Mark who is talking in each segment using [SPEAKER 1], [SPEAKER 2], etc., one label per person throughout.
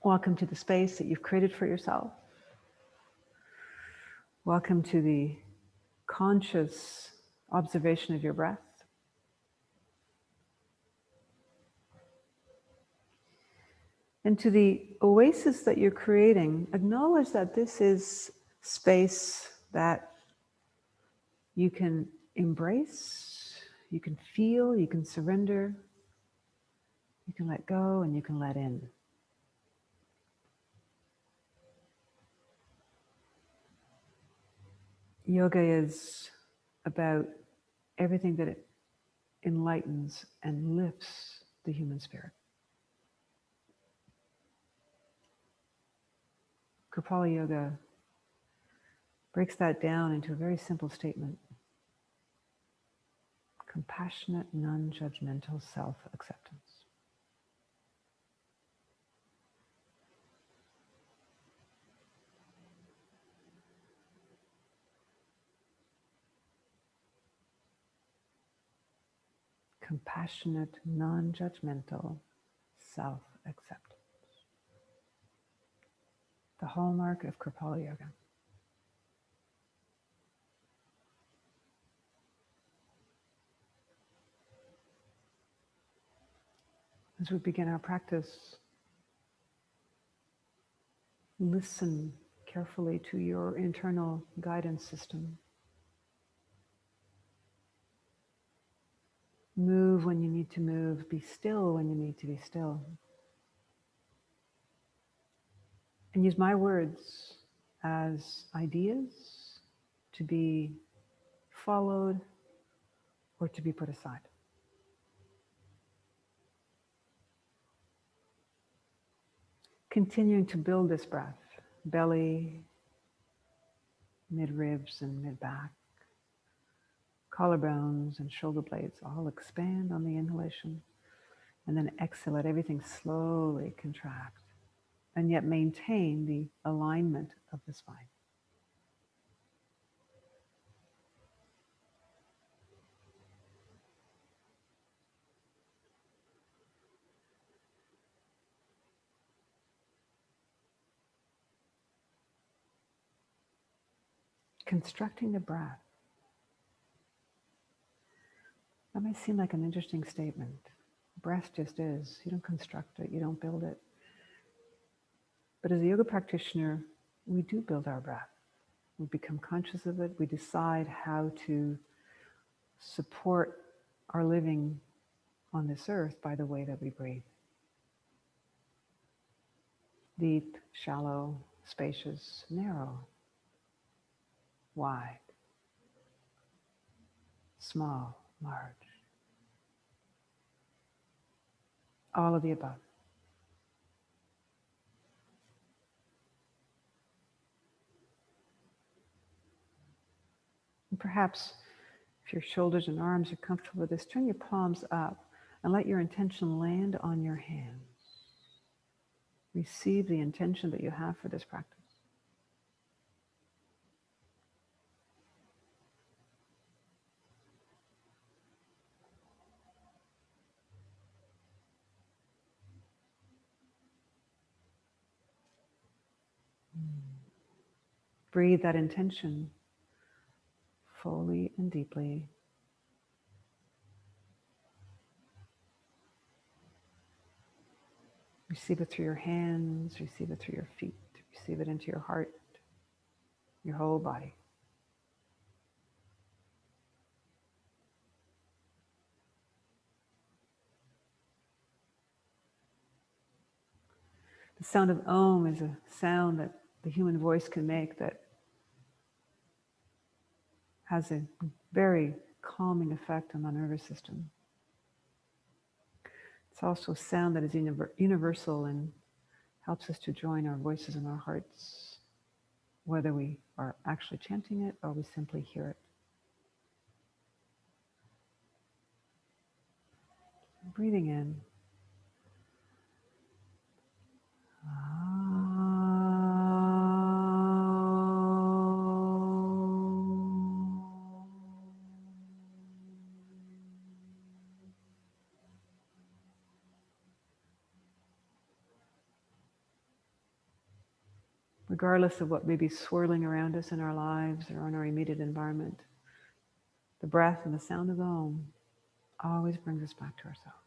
[SPEAKER 1] Welcome to the space that you've created for yourself. Welcome to the conscious observation of your breath. And to the oasis that you're creating, acknowledge that this is space that you can embrace, you can feel, you can surrender, you can let go, and you can let in. Yoga is about everything that it enlightens and lifts the human spirit. Kripalu Yoga breaks that down into a very simple statement. Compassionate, non-judgmental self-acceptance. Compassionate, non-judgmental self-acceptance. The hallmark of Kripalu Yoga. As we begin our practice, listen carefully to your internal guidance system. Move when you need to move. Be still when you need to be still. And use my words as ideas to be followed or to be put aside. Continuing to build this breath, belly, mid-ribs and mid-back, collarbones and shoulder blades all expand on the inhalation, and then exhale, let everything slowly contract, and yet maintain the alignment of the spine. Constructing the breath. That may seem like an interesting statement. Breath just is. You don't construct it, you don't build it. But as a yoga practitioner, we do build our breath. We become conscious of it. We decide how to support our living on this earth by the way that we breathe. Deep, shallow, spacious, narrow, wide, small, large. All of the above. And perhaps if your shoulders and arms are comfortable with this, turn your palms up and let your intention land on your hands. Receive the intention that you have for this practice. Breathe that intention fully and deeply. Receive it through your hands, receive it through your feet, receive it into your heart, your whole body. The sound of Om is a sound that the human voice can make that has a very calming effect on the nervous system. It's also a sound that is universal and helps us to join our voices and our hearts, whether we are actually chanting it or we simply hear it. Breathing in. regardless of what may be swirling around us in our lives or in our immediate environment. The breath and the sound of the Om always brings us back to ourselves.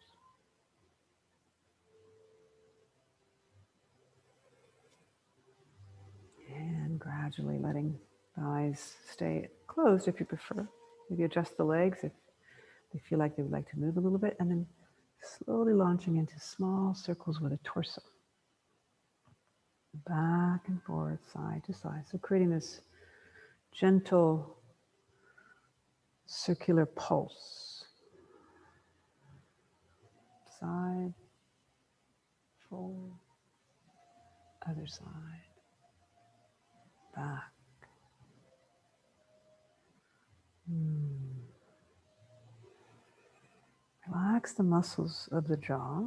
[SPEAKER 1] And gradually letting the eyes stay closed if you prefer. Maybe adjust the legs if they feel like they would like to move a little bit, and then slowly launching into small circles with a torso. Back and forth, side to side. So creating this gentle circular pulse. Side, forward, other side, back. Relax the muscles of the jaw.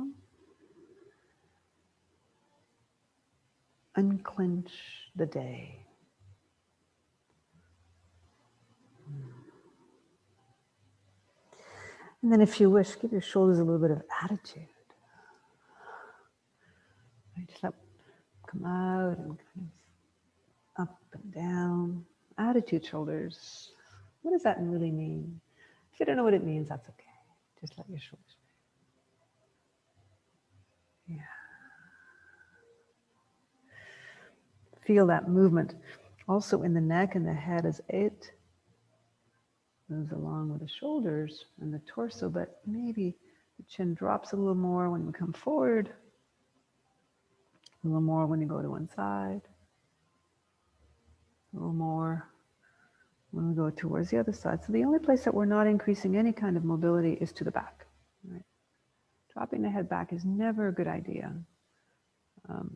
[SPEAKER 1] Unclench the day. And then if you wish, give your shoulders a little bit of attitude. Right, just let them come out and kind of up and down. Attitude shoulders. What does that really mean? If you don't know what it means, that's okay. Just let your shoulders be. Yeah. Feel that movement also in the neck and the head as it moves along with the shoulders and the torso, but maybe the chin drops a little more when you come forward, a little more when you go to one side, a little more when we go towards the other side. So the only place that we're not increasing any kind of mobility is to the back. Right? Dropping the head back is never a good idea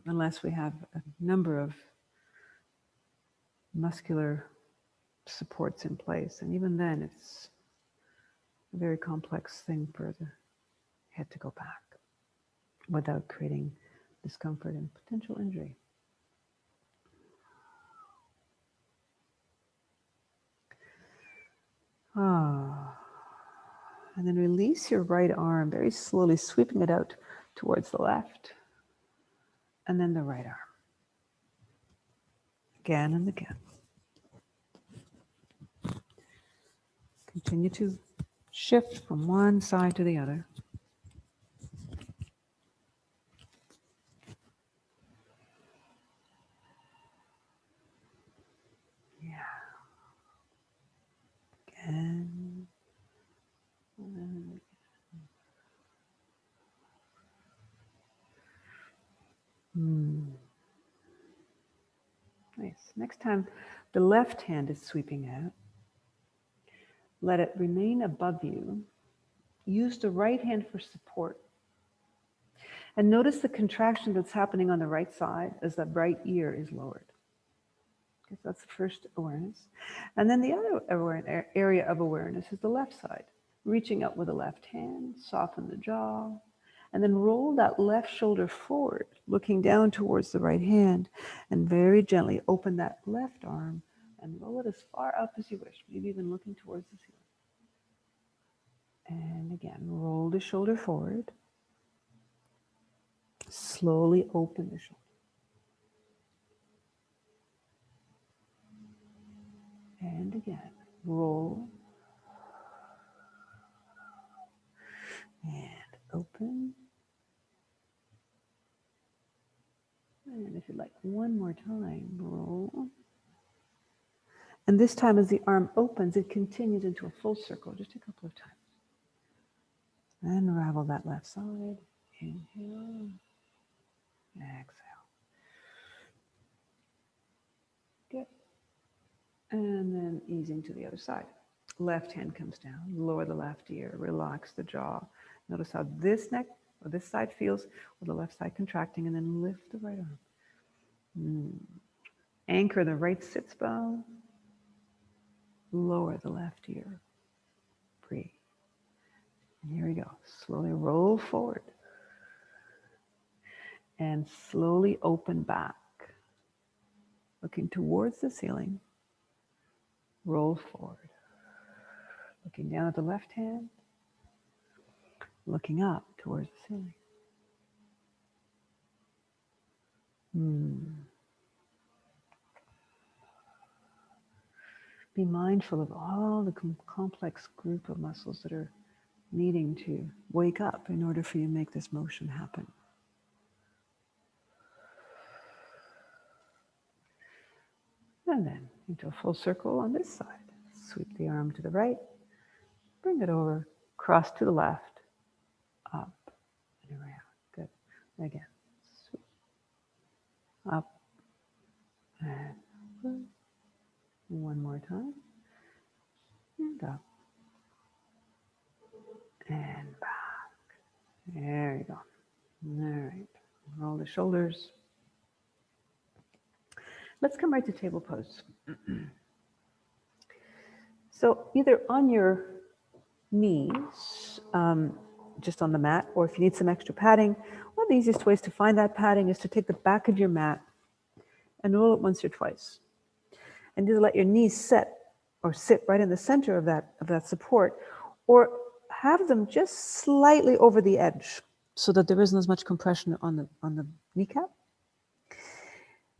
[SPEAKER 1] unless we have a number of muscular supports in place. And even then, it's a very complex thing for the head to go back without creating discomfort and potential injury. And then release your right arm very slowly, sweeping it out towards the left. And then the right arm. Again and again. Continue to shift from one side to the other. Yeah. Again. And Nice. Next time the left hand is sweeping out, let it remain above you. Use the right hand for support. And notice the contraction that's happening on the right side as the right ear is lowered. Okay, so that's the first awareness. And then the other area of awareness is the left side. Reaching up with the left hand, soften the jaw, and then roll that left shoulder forward, looking down towards the right hand, and very gently open that left arm and roll it as far up as you wish, maybe even looking towards the ceiling. And again, roll the shoulder forward. Slowly open the shoulder. And again, roll. And open. And if you'd like one more time, roll. And this time as the arm opens, it continues into a full circle, just a couple of times. And unravel that left side. Inhale. Exhale. Good. And then easing to the other side. Left hand comes down. Lower the left ear. Relax the jaw. Notice how this neck or this side feels with the left side contracting, and then lift the right arm. Anchor the right sits bone. Lower the left ear. Breathe. And here we go. Slowly roll forward. And slowly open back. Looking towards the ceiling. Roll forward. Looking down at the left hand. Looking up towards the ceiling. Be mindful of all the complex group of muscles that are needing to wake up in order for you to make this motion happen. And then into a full circle on this side. Sweep the arm to the right, bring it over, cross to the left, up and around. Good. Again, sweep, up and over. One more time. And up and back. There you go. All right. Roll the shoulders. Let's come right to table pose. So either on your knees, just on the mat, or if you need some extra padding, one of the easiest ways to find that padding is to take the back of your mat and roll it once or twice. And either let your knees set or sit right in the center of that support, or have them just slightly over the edge so that there isn't as much compression on the kneecap.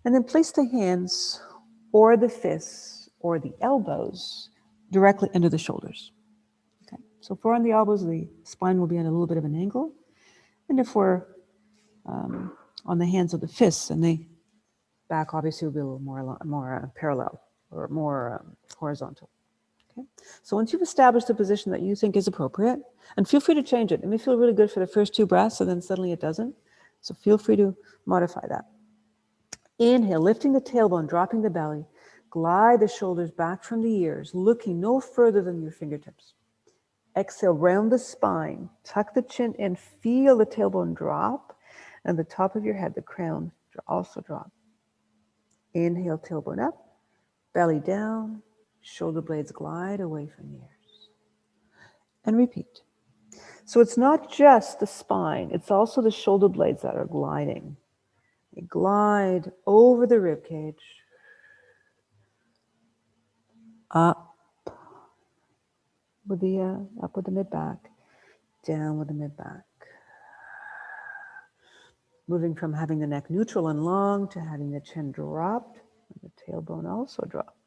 [SPEAKER 1] And then place the hands or the fists or the elbows directly under the shoulders. Okay. So if we're on the elbows, the spine will be at a little bit of an angle. And if we're on the hands or the fists, and the back obviously will be a little more parallel or more horizontal. Okay. So once you've established the position that you think is appropriate, and feel free to change it. It may feel really good for the first 2 breaths, and then suddenly it doesn't. So feel free to modify that. Inhale, lifting the tailbone, dropping the belly. Glide the shoulders back from the ears, looking no further than your fingertips. Exhale, round the spine. Tuck the chin in. Feel the tailbone drop. And the top of your head, the crown, also drop. Inhale, tailbone up. Belly down. Shoulder blades glide away from the ears. And repeat. So it's not just the spine. It's also the shoulder blades that are gliding. They glide over the rib cage, up with the mid back, down with the mid back. Moving from having the neck neutral and long to having the chin dropped, and the tailbone also dropped.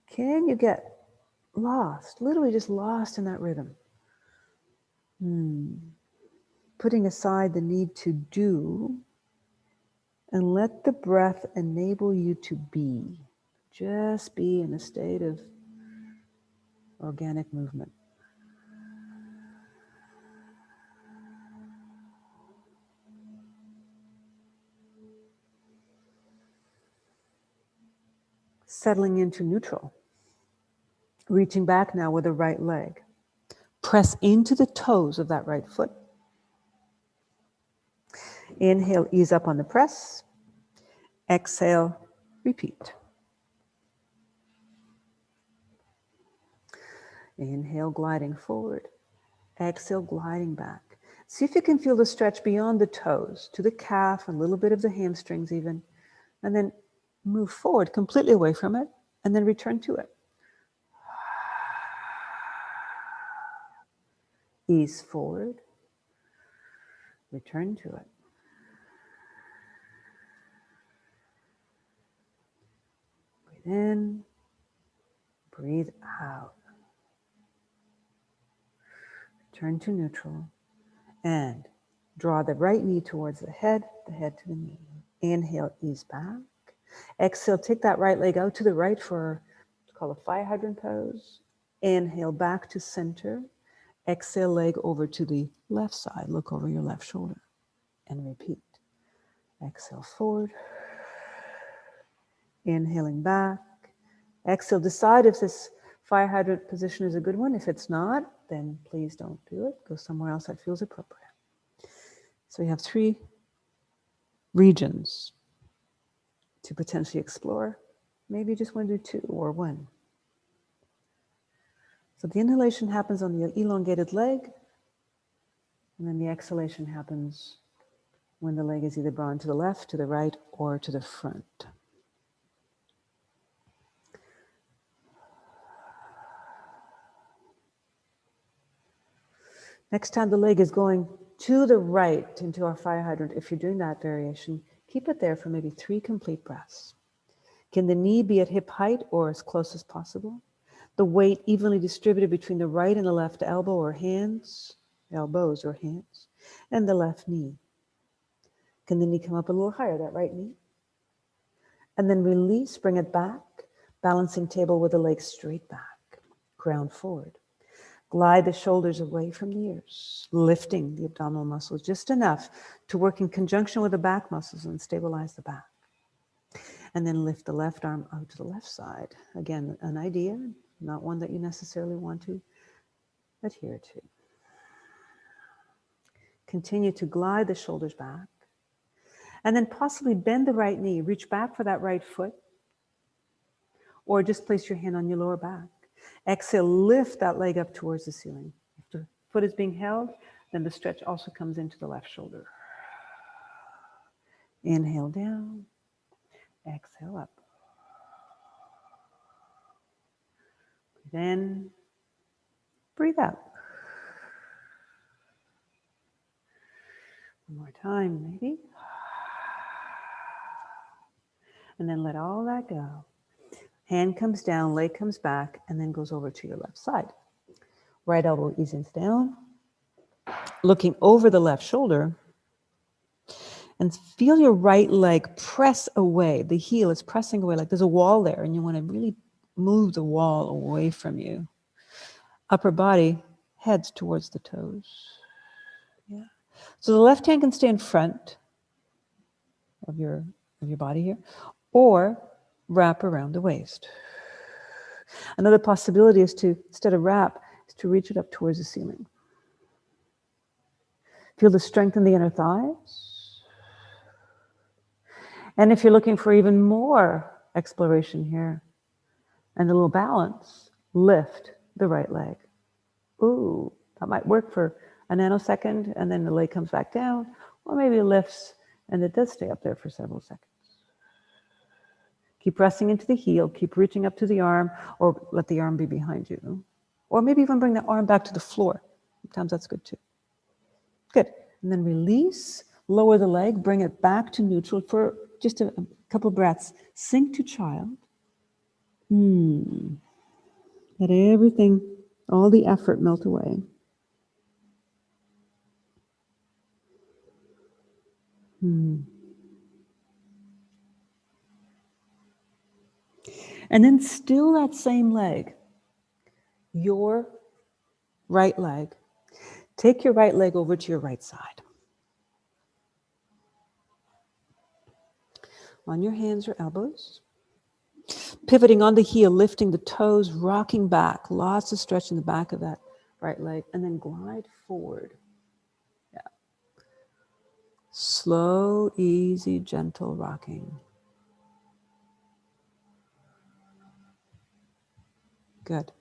[SPEAKER 1] Can you get lost, literally just lost in that rhythm? Putting aside the need to do, and let the breath enable you to be. Just be in a state of organic movement. Settling into neutral. Reaching back now with the right leg. Press into the toes of that right foot. Inhale, ease up on the press. Exhale, repeat. Inhale, gliding forward. Exhale, gliding back. See if you can feel the stretch beyond the toes, to the calf, a little bit of the hamstrings even. And then move forward, completely away from it, and then return to it. Ease forward. Return to it. Breathe in. Breathe out. Return to neutral. And draw the right knee towards the head to the knee. Inhale, ease back. Exhale, take that right leg out to the right for what's called a fire hydrant pose. Inhale, back to center. Exhale, leg over to the left side. Look over your left shoulder. And repeat. Exhale, forward. Inhaling back. Exhale, decide if this fire hydrant position is a good one. If it's not, then please don't do it. Go somewhere else that feels appropriate. So we have 3 regions to potentially explore. Maybe you just want to do 2 or 1. So the inhalation happens on the elongated leg, and then the exhalation happens when the leg is either drawn to the left, to the right, or to the front. Next time the leg is going to the right into our fire hydrant, if you're doing that variation, keep it there for maybe 3 complete breaths. Can the knee be at hip height or as close as possible? The weight evenly distributed between the right and the left elbow or hands, elbows or hands, and the left knee. Can the knee come up a little higher, that right knee? And then release, bring it back, balancing table with the legs straight back, ground forward. Glide the shoulders away from the ears, lifting the abdominal muscles just enough to work in conjunction with the back muscles and stabilize the back. And then lift the left arm out to the left side. Again, an idea, not one that you necessarily want to adhere to. Continue to glide the shoulders back. And then possibly bend the right knee, reach back for that right foot, or just place your hand on your lower back. Exhale, lift that leg up towards the ceiling. If the foot is being held, then the stretch also comes into the left shoulder. Inhale down, exhale up. Breathe in, breathe out. One more time, maybe. And then let all that go. Hand comes down, leg comes back, and then goes over to your left side. Right elbow eases down, looking over the left shoulder, and feel your right leg press away. The heel is pressing away, like there's a wall there, and you want to really move the wall away from you. Upper body heads towards the toes. Yeah. So the left hand can stay in front of your body here, or wrap around the waist. Another possibility is to, instead of wrap, is to reach it up towards the ceiling. Feel the strength in the inner thighs. And if you're looking for even more exploration here and a little balance, lift the right leg. Ooh, that might work for a nanosecond, and then the leg comes back down, or maybe it lifts and it does stay up there for several seconds. Keep pressing into the heel, keep reaching up to the arm, or let the arm be behind you. Or maybe even bring the arm back to the floor. Sometimes that's good too. Good. And then release, lower the leg, bring it back to neutral for just a couple of breaths. Sink to child. Let everything, all the effort melt away. And then still that same leg, your right leg. Take your right leg over to your right side. On your hands or elbows. Pivoting on the heel, lifting the toes, rocking back. Lots of stretch in the back of that right leg. And then glide forward. Yeah. Slow, easy, gentle rocking. Good.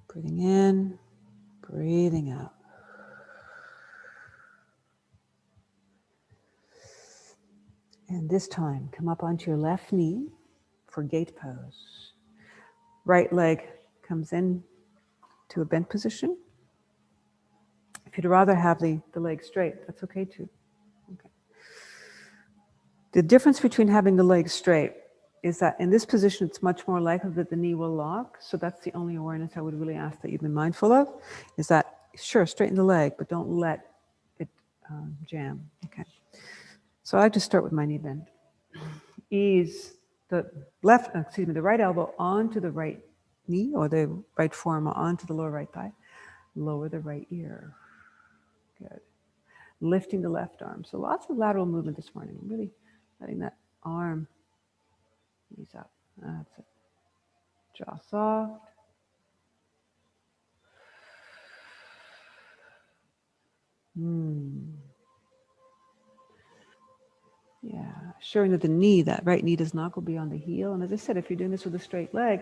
[SPEAKER 1] Breathing in, breathing out. And this time, come up onto your left knee for gate pose. Right leg comes in to a bent position. If you'd rather have the leg straight, that's okay too. Okay. The difference between having the leg straight is that in this position, it's much more likely that the knee will lock. So that's the only awareness I would really ask that you've been mindful of, is that, sure, straighten the leg, but don't let it jam. Okay. So I like to start with my knee bend. Ease the right elbow onto the right knee, or the right forearm onto the lower right thigh. Lower the right ear. Good. Lifting the left arm. So lots of lateral movement this morning. Really letting that arm ease up. That's it. Jaw soft. Yeah, assuring that the knee, that right knee does not go beyond the heel. And as I said, if you're doing this with a straight leg,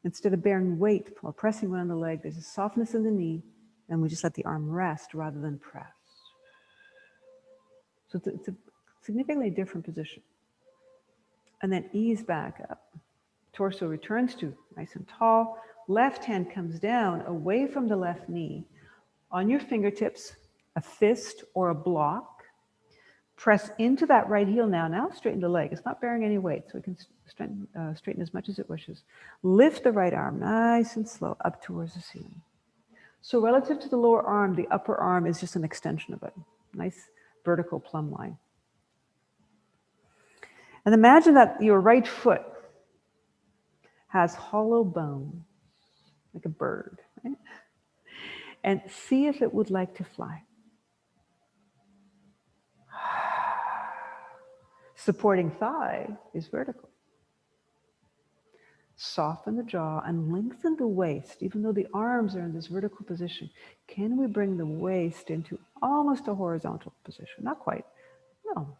[SPEAKER 1] instead of bearing weight or pressing on the leg, there's a softness in the knee, and we just let the arm rest rather than press. So it's a significantly different position. And then ease back up. Torso returns to nice and tall. Left hand comes down away from the left knee. On your fingertips, a fist or a block. Press into that right heel now. Now straighten the leg. It's not bearing any weight, so we can straighten as much as it wishes. Lift the right arm nice and slow up towards the ceiling. So relative to the lower arm, the upper arm is just an extension of it. Nice vertical plumb line. And imagine that your right foot has hollow bone, like a bird, right? And see if it would like to fly. Supporting thigh is vertical. Soften the jaw and lengthen the waist, even though the arms are in this vertical position. Can we bring the waist into almost a horizontal position? Not quite. No.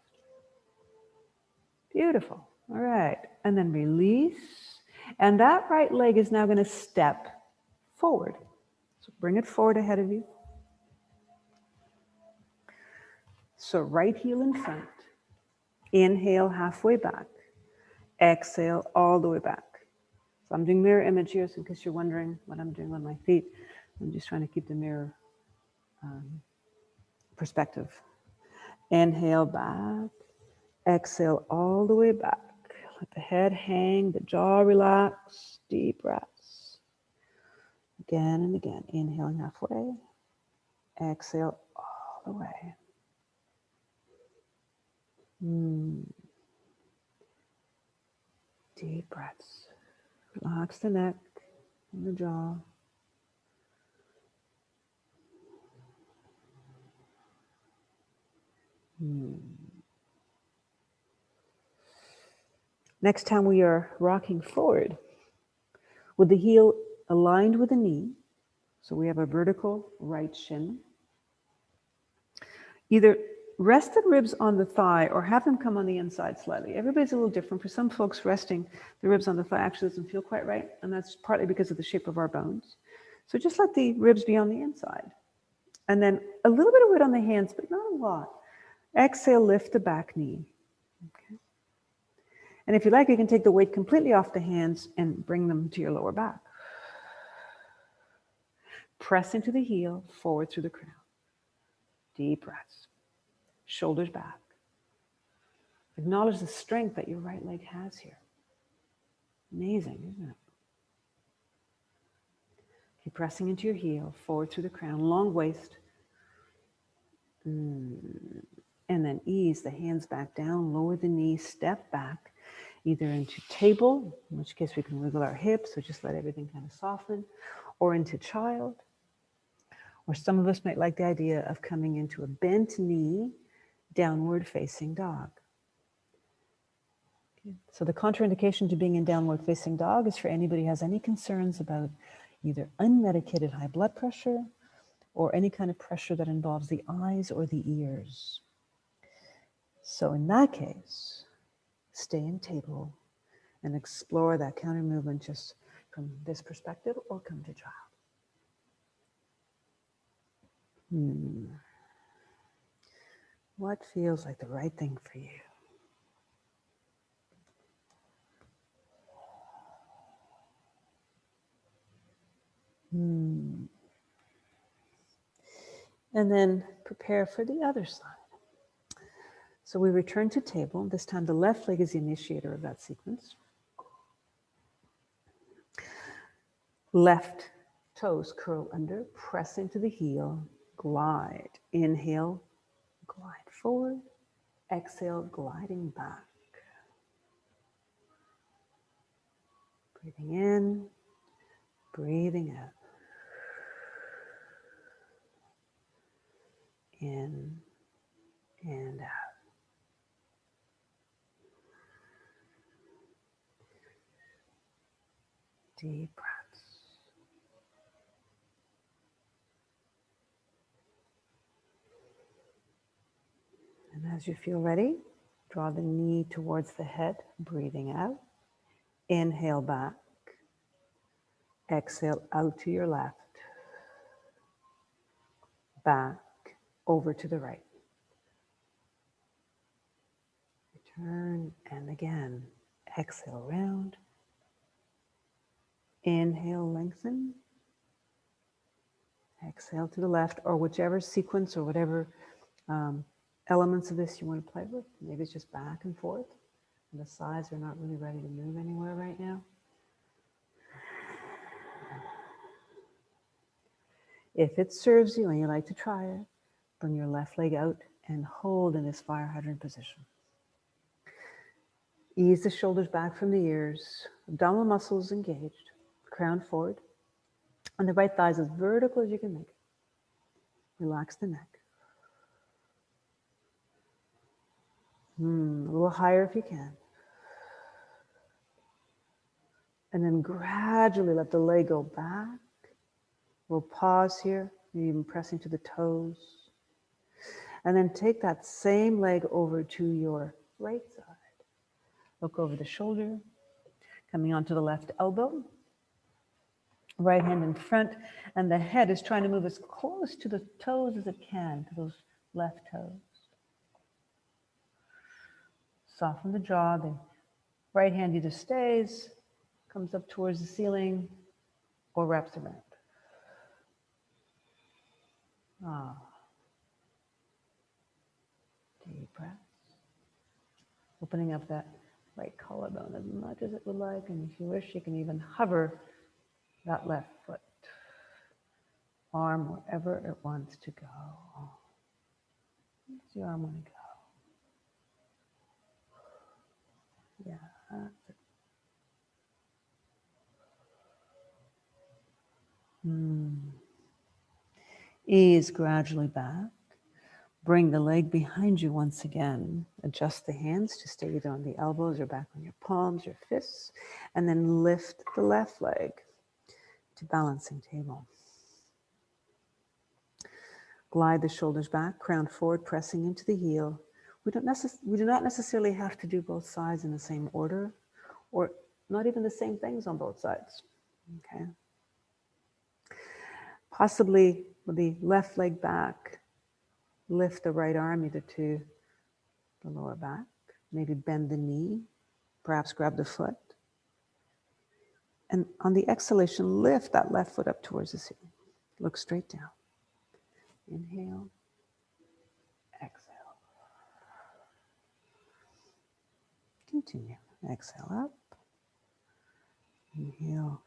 [SPEAKER 1] Beautiful. All right. And then release. And that right leg is now going to step forward. So bring it forward ahead of you. So right heel in front. Inhale halfway back. Exhale all the way back. So I'm doing mirror image here, so in case you're wondering what I'm doing with my feet, I'm just trying to keep the mirror perspective. Inhale back. Exhale all the way back. Let the head hang, the jaw relax, deep breaths. Again and again. Inhaling halfway. Exhale all the way. Deep breaths. Relax the neck and the jaw. Next time we are rocking forward with the heel aligned with the knee. So we have a vertical right shin. Either rest the ribs on the thigh or have them come on the inside slightly. Everybody's a little different. For some folks, resting the ribs on the thigh actually doesn't feel quite right. And that's partly because of the shape of our bones. So just let the ribs be on the inside. And then a little bit of weight on the hands, but not a lot. Exhale, lift the back knee. Okay. And if you like, you can take the weight completely off the hands and bring them to your lower back. Press into the heel, forward through the crown. Deep breaths. Shoulders back. Acknowledge the strength that your right leg has here. Amazing, isn't it? Keep pressing into your heel, forward through the crown, long waist. And then ease the hands back down, lower the knees, step back, either into table, in which case we can wiggle our hips, so just let everything kind of soften, or into child. Or some of us might like the idea of coming into a bent knee, downward facing dog. Okay. So the contraindication to being in downward facing dog is for anybody who has any concerns about either unmedicated high blood pressure or any kind of pressure that involves the eyes or the ears. So in that case, stay in table and explore that counter movement just from this perspective or come to child. What feels like the right thing for you? And then prepare for the other side. So we return to table. This time the left leg is the initiator of that sequence. Left toes curl under, press into the heel, glide. Inhale, glide forward. Exhale, gliding back. Breathing in, breathing out. In and out. Deep breaths. And as you feel ready, draw the knee towards the head, breathing out. Inhale back. Exhale out to your left. Back over to the right. Return and again. Exhale round. Inhale, lengthen. Exhale to the left, or whichever sequence or whatever elements of this you want to play with. Maybe it's just back and forth, and the sides are not really ready to move anywhere right now. If it serves you and you like to try it, bring your left leg out and hold in this fire hydrant position. Ease the shoulders back from the ears, abdominal muscles engaged, crown forward, and the right thigh is as vertical as you can make it. Relax the neck. A little higher if you can. And then gradually let the leg go back. We'll pause here, even pressing to the toes. And then take that same leg over to your right side. Look over the shoulder, coming onto the left elbow. Right hand in front, and the head is trying to move as close to the toes as it can, to those left toes. Soften the jaw. The right hand either stays, comes up towards the ceiling, or wraps around. Deep breaths. Opening up that right collarbone as much as it would like, and if you wish, you can even hover that left foot, arm wherever it wants to go. Where does your arm want to go? Yeah, that's it. Ease gradually back. Bring the leg behind you once again. Adjust the hands to stay either on the elbows or back on your palms, your fists, and then lift the left leg to balancing table. Glide the shoulders back, crown forward, pressing into the heel. We do not necessarily have to do both sides in the same order, or not even the same things on both sides. Okay. Possibly with the left leg back, lift the right arm either to the lower back, maybe bend the knee, perhaps grab the foot. And on the exhalation, lift that left foot up towards the ceiling. Look straight down. Inhale, exhale. Continue. Exhale up. Inhale.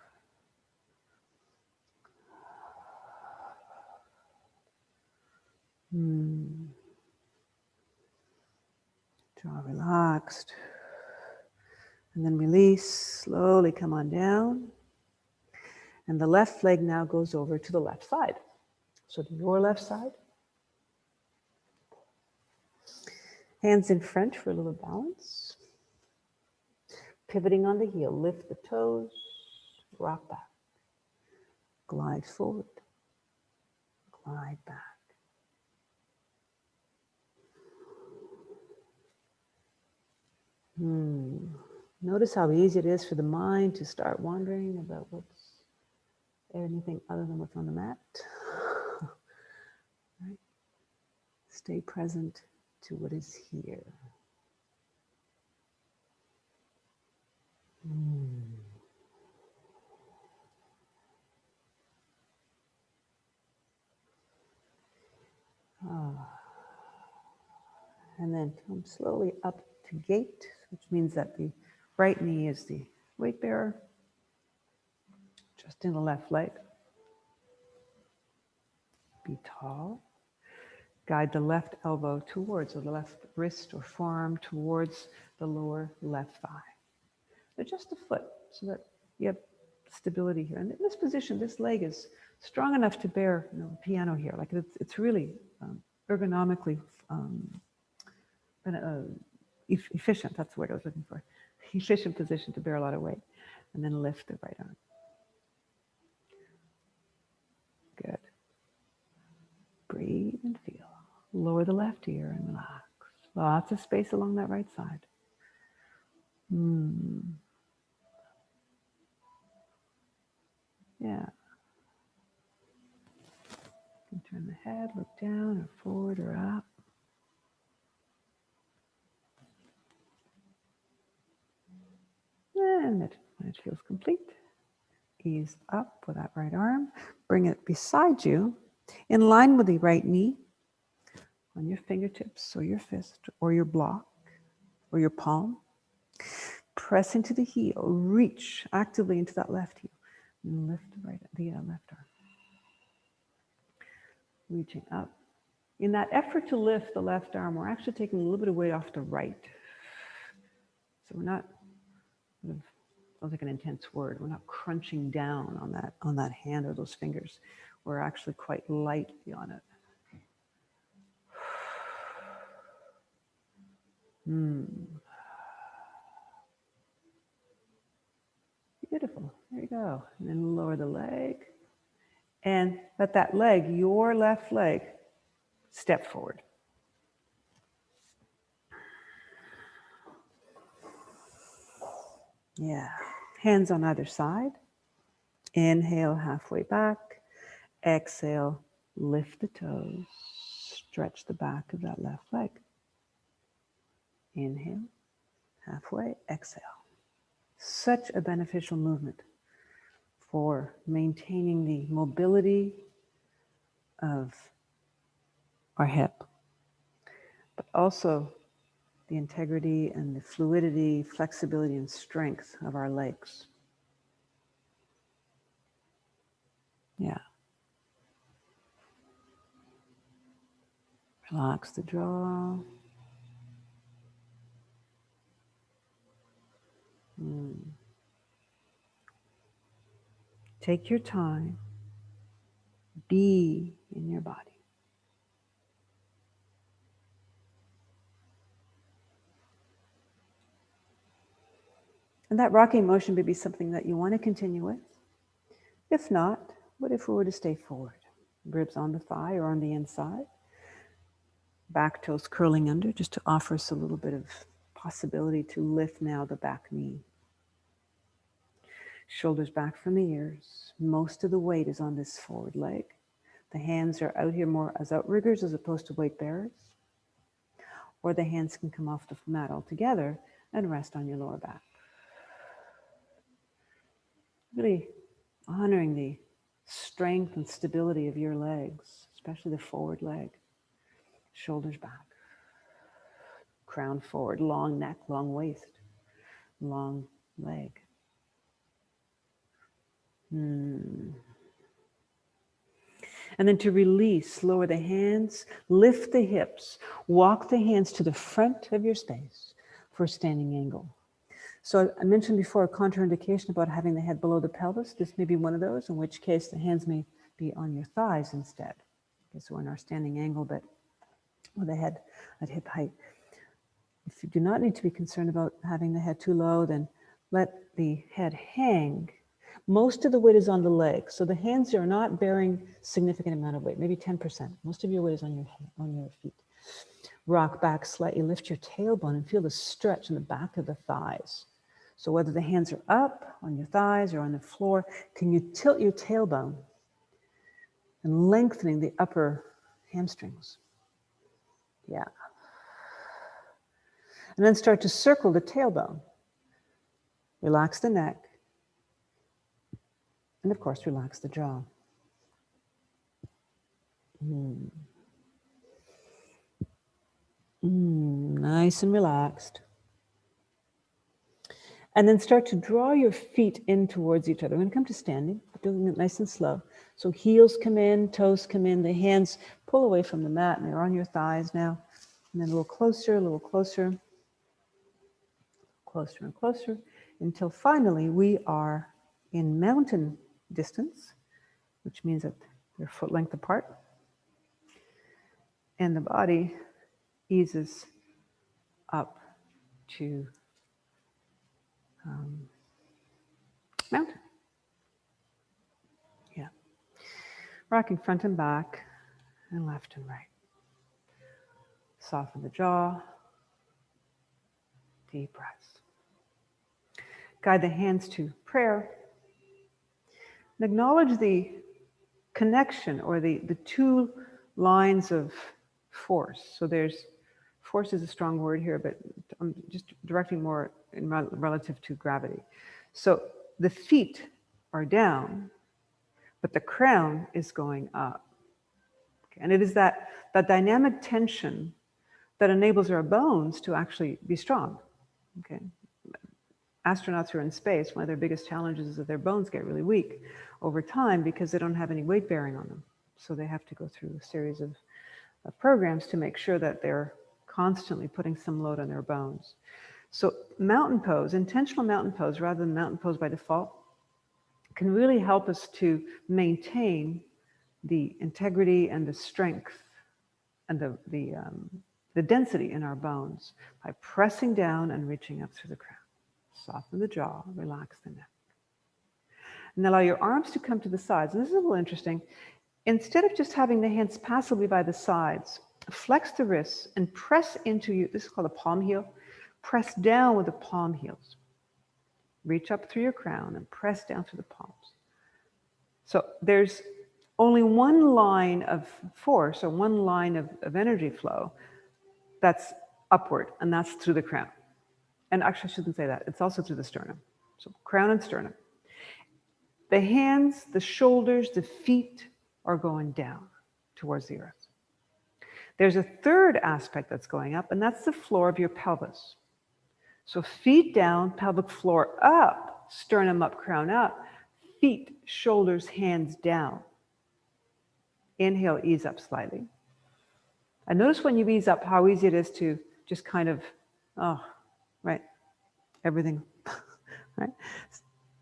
[SPEAKER 1] Jaw relaxed. And then release. Slowly come on down. And the left leg now goes over to the left side. So to your left side. Hands in front for a little balance. Pivoting on the heel. Lift the toes. Rock back. Glide forward. Glide back. Notice how easy it is for the mind to start wondering about what's anything other than what's on the mat. Right? Stay present to what is here. And then come slowly up to gate, which means that the right knee is the weight bearer. Just in the left leg. Be tall. Guide the left elbow towards, or the left wrist or forearm towards the lower left thigh. Adjust the foot so that you have stability here. And in this position, this leg is strong enough to bear the piano here. Like it's really ergonomically efficient. That's the word I was looking for. Efficient position to bear a lot of weight. And then lift the right arm. Good. Breathe and feel. Lower the left ear and relax. Lots of space along that right side. Yeah. You can turn the head, look down or forward or up. And when it feels complete, ease up with that right arm. Bring it beside you, in line with the right knee. on your fingertips or your fist or your block or your palm. Press into the heel, reach actively into that left heel, and lift the left arm. Reaching up. In that effort to lift the left arm, we're actually taking a little bit of weight off the right. So we're not, sounds like an intense word, we're not crunching down on that hand or those fingers. We're actually quite lightly on it. Beautiful. There you go. And then lower the leg. And let that leg, your left leg, step forward. Yeah. Hands on either side. Inhale, halfway back. Exhale, lift the toes. Stretch the back of that left leg. Inhale, halfway, exhale. Such a beneficial movement for maintaining the mobility of our hip, but also the integrity and the fluidity, flexibility, and strength of our legs. Yeah. Relax the jaw. Take your time. Be in your body. And that rocking motion may be something that you want to continue with. If not, what if we were to stay forward? Ribs on the thigh or on the inside. Back toes curling under, just to offer us a little bit of possibility to lift now the back knee. Shoulders back from the ears. Most of the weight is on this forward leg. The hands are out here more as outriggers as opposed to weight bearers. Or the hands can come off the mat altogether and rest on your lower back. Really honoring the strength and stability of your legs, especially the forward leg. Shoulders back. Crown forward, long neck, long waist, long leg. And then to release, lower the hands, lift the hips, walk the hands to the front of your space for a standing angle. So I mentioned before a contraindication about having the head below the pelvis. This may be one of those, in which case the hands may be on your thighs instead. Okay, so we're in our standing angle, but with the head at hip height. If you do not need to be concerned about having the head too low, then let the head hang. Most of the weight is on the legs, so the hands are not bearing significant amount of weight, maybe 10%. Most of your weight is on your feet. Rock back slightly, lift your tailbone and feel the stretch in the back of the thighs. So whether the hands are up on your thighs or on the floor, can you tilt your tailbone and lengthening the upper hamstrings? Yeah. And then start to circle the tailbone. Relax the neck. And of course, relax the jaw. Nice and relaxed. And then start to draw your feet in towards each other. We're going to come to standing, doing it nice and slow. So heels come in, toes come in, the hands pull away from the mat, and they're on your thighs now. And then a little closer, closer and closer, until finally we are in mountain distance, which means that they're foot length apart. And the body eases up to mountain. Yeah. Rocking front and back and left and right. Soften the jaw. Deep breaths. Guide the hands to prayer. And acknowledge the connection or the two lines of force. So there's, force is a strong word here, but I'm just directing more in relative to gravity. So the feet are down, but the crown is going up. And it is that dynamic tension that enables our bones to actually be strong. Okay. Astronauts who are in space, one of their biggest challenges is that their bones get really weak over time because they don't have any weight bearing on them. So they have to go through a series of programs to make sure that they're constantly putting some load on their bones. So mountain pose, intentional mountain pose rather than mountain pose by default, can really help us to maintain the integrity and the strength and the density in our bones by pressing down and reaching up through the crown. Soften the jaw, relax the neck. And allow your arms to come to the sides. And this is a little interesting. Instead of just having the hands passively by the sides, flex the wrists and press into you. This is called a palm heel. Press down with the palm heels. Reach up through your crown and press down through the palms. So there's only one line of force or one line of energy flow that's upward, and that's through the crown. And actually, I shouldn't say that. It's also through the sternum. So crown and sternum. The hands, the shoulders, the feet are going down towards the earth. There's a third aspect that's going up, and that's the floor of your pelvis. So feet down, pelvic floor up, sternum up, crown up, feet, shoulders, hands down. Inhale, ease up slightly. And notice when you ease up how easy it is to just kind of, right, everything, right?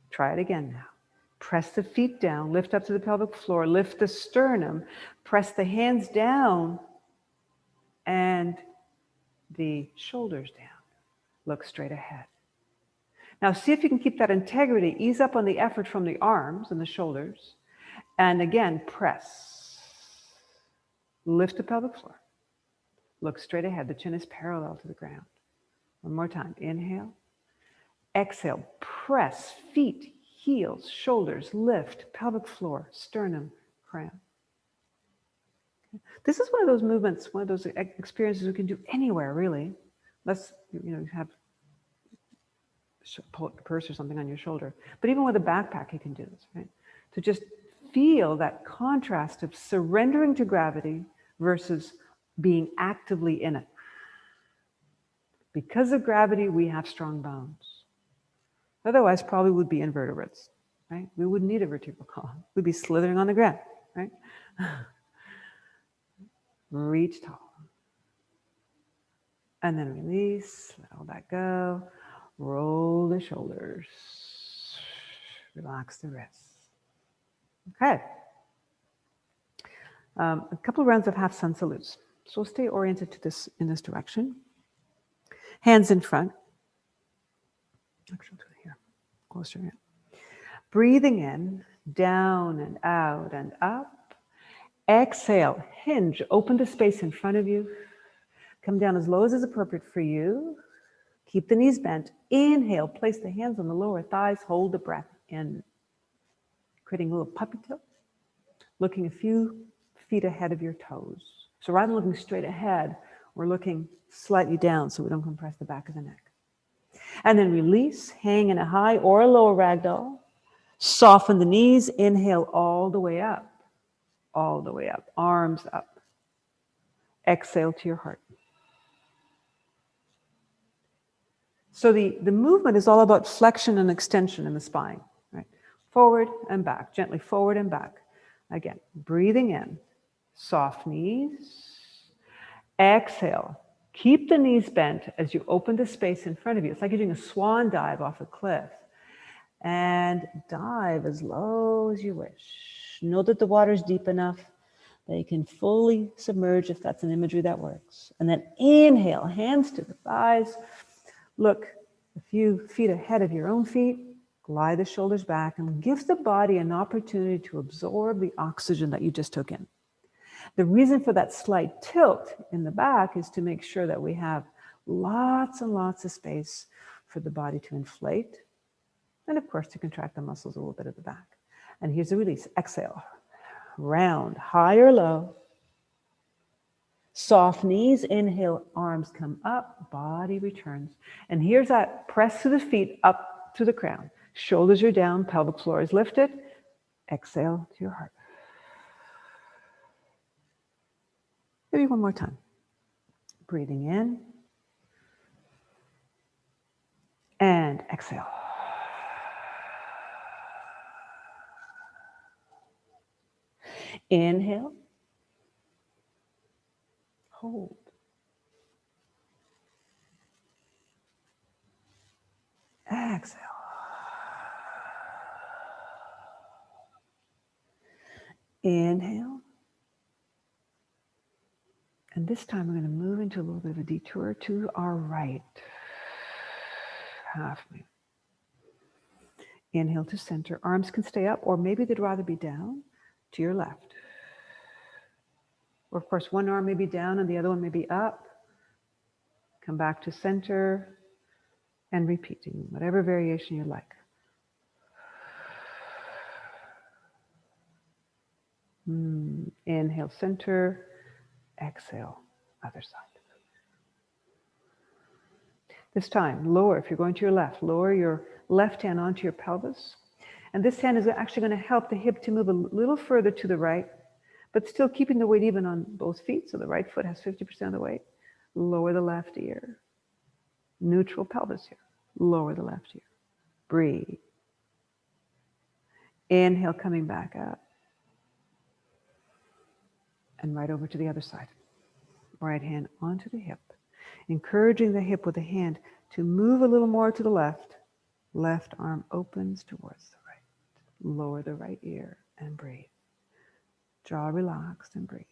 [SPEAKER 1] Try it again now. Press the feet down, lift up to the pelvic floor, lift the sternum, press the hands down and the shoulders down. Look straight ahead. Now see if you can keep that integrity. Ease up on the effort from the arms and the shoulders. And again, press. Lift the pelvic floor. Look straight ahead. The chin is parallel to the ground. One more time. Inhale. Exhale. Press. Feet, heels, shoulders, lift, pelvic floor, sternum, crown. This is one of those movements, one of those experiences we can do anywhere, really. Unless you have a purse or something on your shoulder. But even with a backpack, you can do this, right? To just feel that contrast of surrendering to gravity versus being actively in it. Because of gravity, we have strong bones. Otherwise, probably would be invertebrates, right? We wouldn't need a vertebral column. We'd be slithering on the ground, right? Reach tall. And then release, let all that go. Roll the shoulders. Relax the wrists. Okay. A couple of rounds of half sun salutes. So we'll stay oriented to this in this direction. Hands in front. Actually, do it here. Closer in. Breathing in, down and out and up. Exhale, hinge, open the space in front of you. Come down as low as is appropriate for you. Keep the knees bent. Inhale, place the hands on the lower thighs. Hold the breath in. Creating a little puppy tilt. Looking a few feet ahead of your toes. So rather than looking straight ahead, we're looking slightly down so we don't compress the back of the neck. And then release, hang in a high or a lower ragdoll. Soften the knees. Inhale all the way up. All the way up. Arms up. Exhale to your heart. So the movement is all about flexion and extension in the spine, right? Forward and back, gently forward and back. Again, breathing in, soft knees. Exhale, keep the knees bent as you open the space in front of you. It's like you're doing a swan dive off a cliff. And dive as low as you wish. Know that the water's deep enough that you can fully submerge if that's an imagery that works. And then inhale, hands to the thighs. Look a few feet ahead of your own feet, glide the shoulders back, and give the body an opportunity to absorb the oxygen that you just took in. The reason for that slight tilt in the back is to make sure that we have lots and lots of space for the body to inflate, and of course to contract the muscles a little bit at the back. And here's the release. Exhale, round, high or low. Soft knees, inhale, arms come up, body returns. And here's that press to the feet up to the crown. Shoulders are down, pelvic floor is lifted. Exhale to your heart. Maybe one more time. Breathing in. And exhale. Inhale. Hold. Exhale. Inhale. And this time we're going to move into a little bit of a detour to our right. Half move. Inhale to center. Arms can stay up, or maybe they'd rather be down to your left. Or of course, one arm may be down and the other one may be up. Come back to center and repeating, whatever variation you like. Inhale, center. Exhale, other side. This time, lower, if you're going to your left, lower your left hand onto your pelvis. And this hand is actually going to help the hip to move a little further to the right, but still keeping the weight even on both feet. So the right foot has 50% of the weight. Lower the left ear. Neutral pelvis here. Lower the left ear. Breathe. Inhale, coming back up. And right over to the other side. Right hand onto the hip. Encouraging the hip with the hand to move a little more to the left. Left arm opens towards the right. Lower the right ear and breathe. Jaw relaxed and breathe.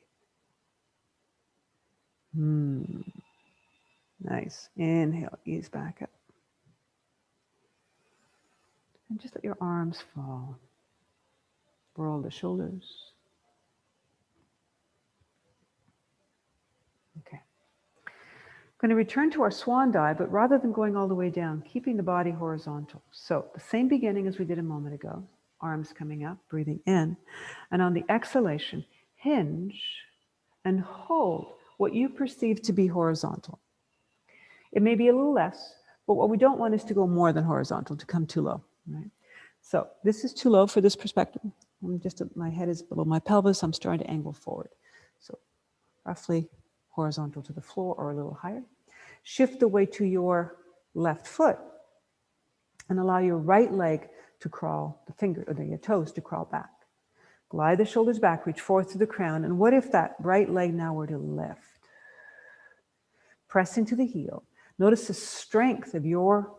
[SPEAKER 1] Nice. Inhale, ease back up. And just let your arms fall. Roll the shoulders. Okay. Going to return to our swan dive, but rather than going all the way down, keeping the body horizontal. So the same beginning as we did a moment ago. Arms coming up, breathing in. And on the exhalation, hinge and hold what you perceive to be horizontal. It may be a little less, but what we don't want is to go more than horizontal, to come too low. Right? So this is too low for this perspective. My head is below my pelvis. I'm starting to angle forward. So roughly horizontal to the floor or a little higher. Shift the weight to your left foot and allow your right leg to crawl, your toes to crawl back. Glide the shoulders back, reach forth to the crown. And what if that right leg now were to lift? Press into the heel. Notice the strength of your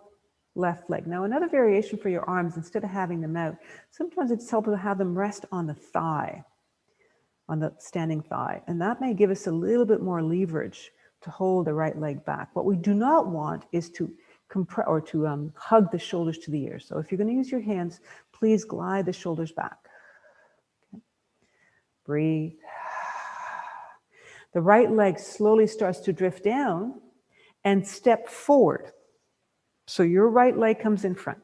[SPEAKER 1] left leg. Now, another variation for your arms, instead of having them out, sometimes it's helpful to have them rest on the thigh, on the standing thigh. And that may give us a little bit more leverage to hold the right leg back. What we do not want is to compress or to hug the shoulders to the ears. So if you're going to use your hands, please glide the shoulders back. Okay. Breathe. The right leg slowly starts to drift down and step forward. So your right leg comes in front.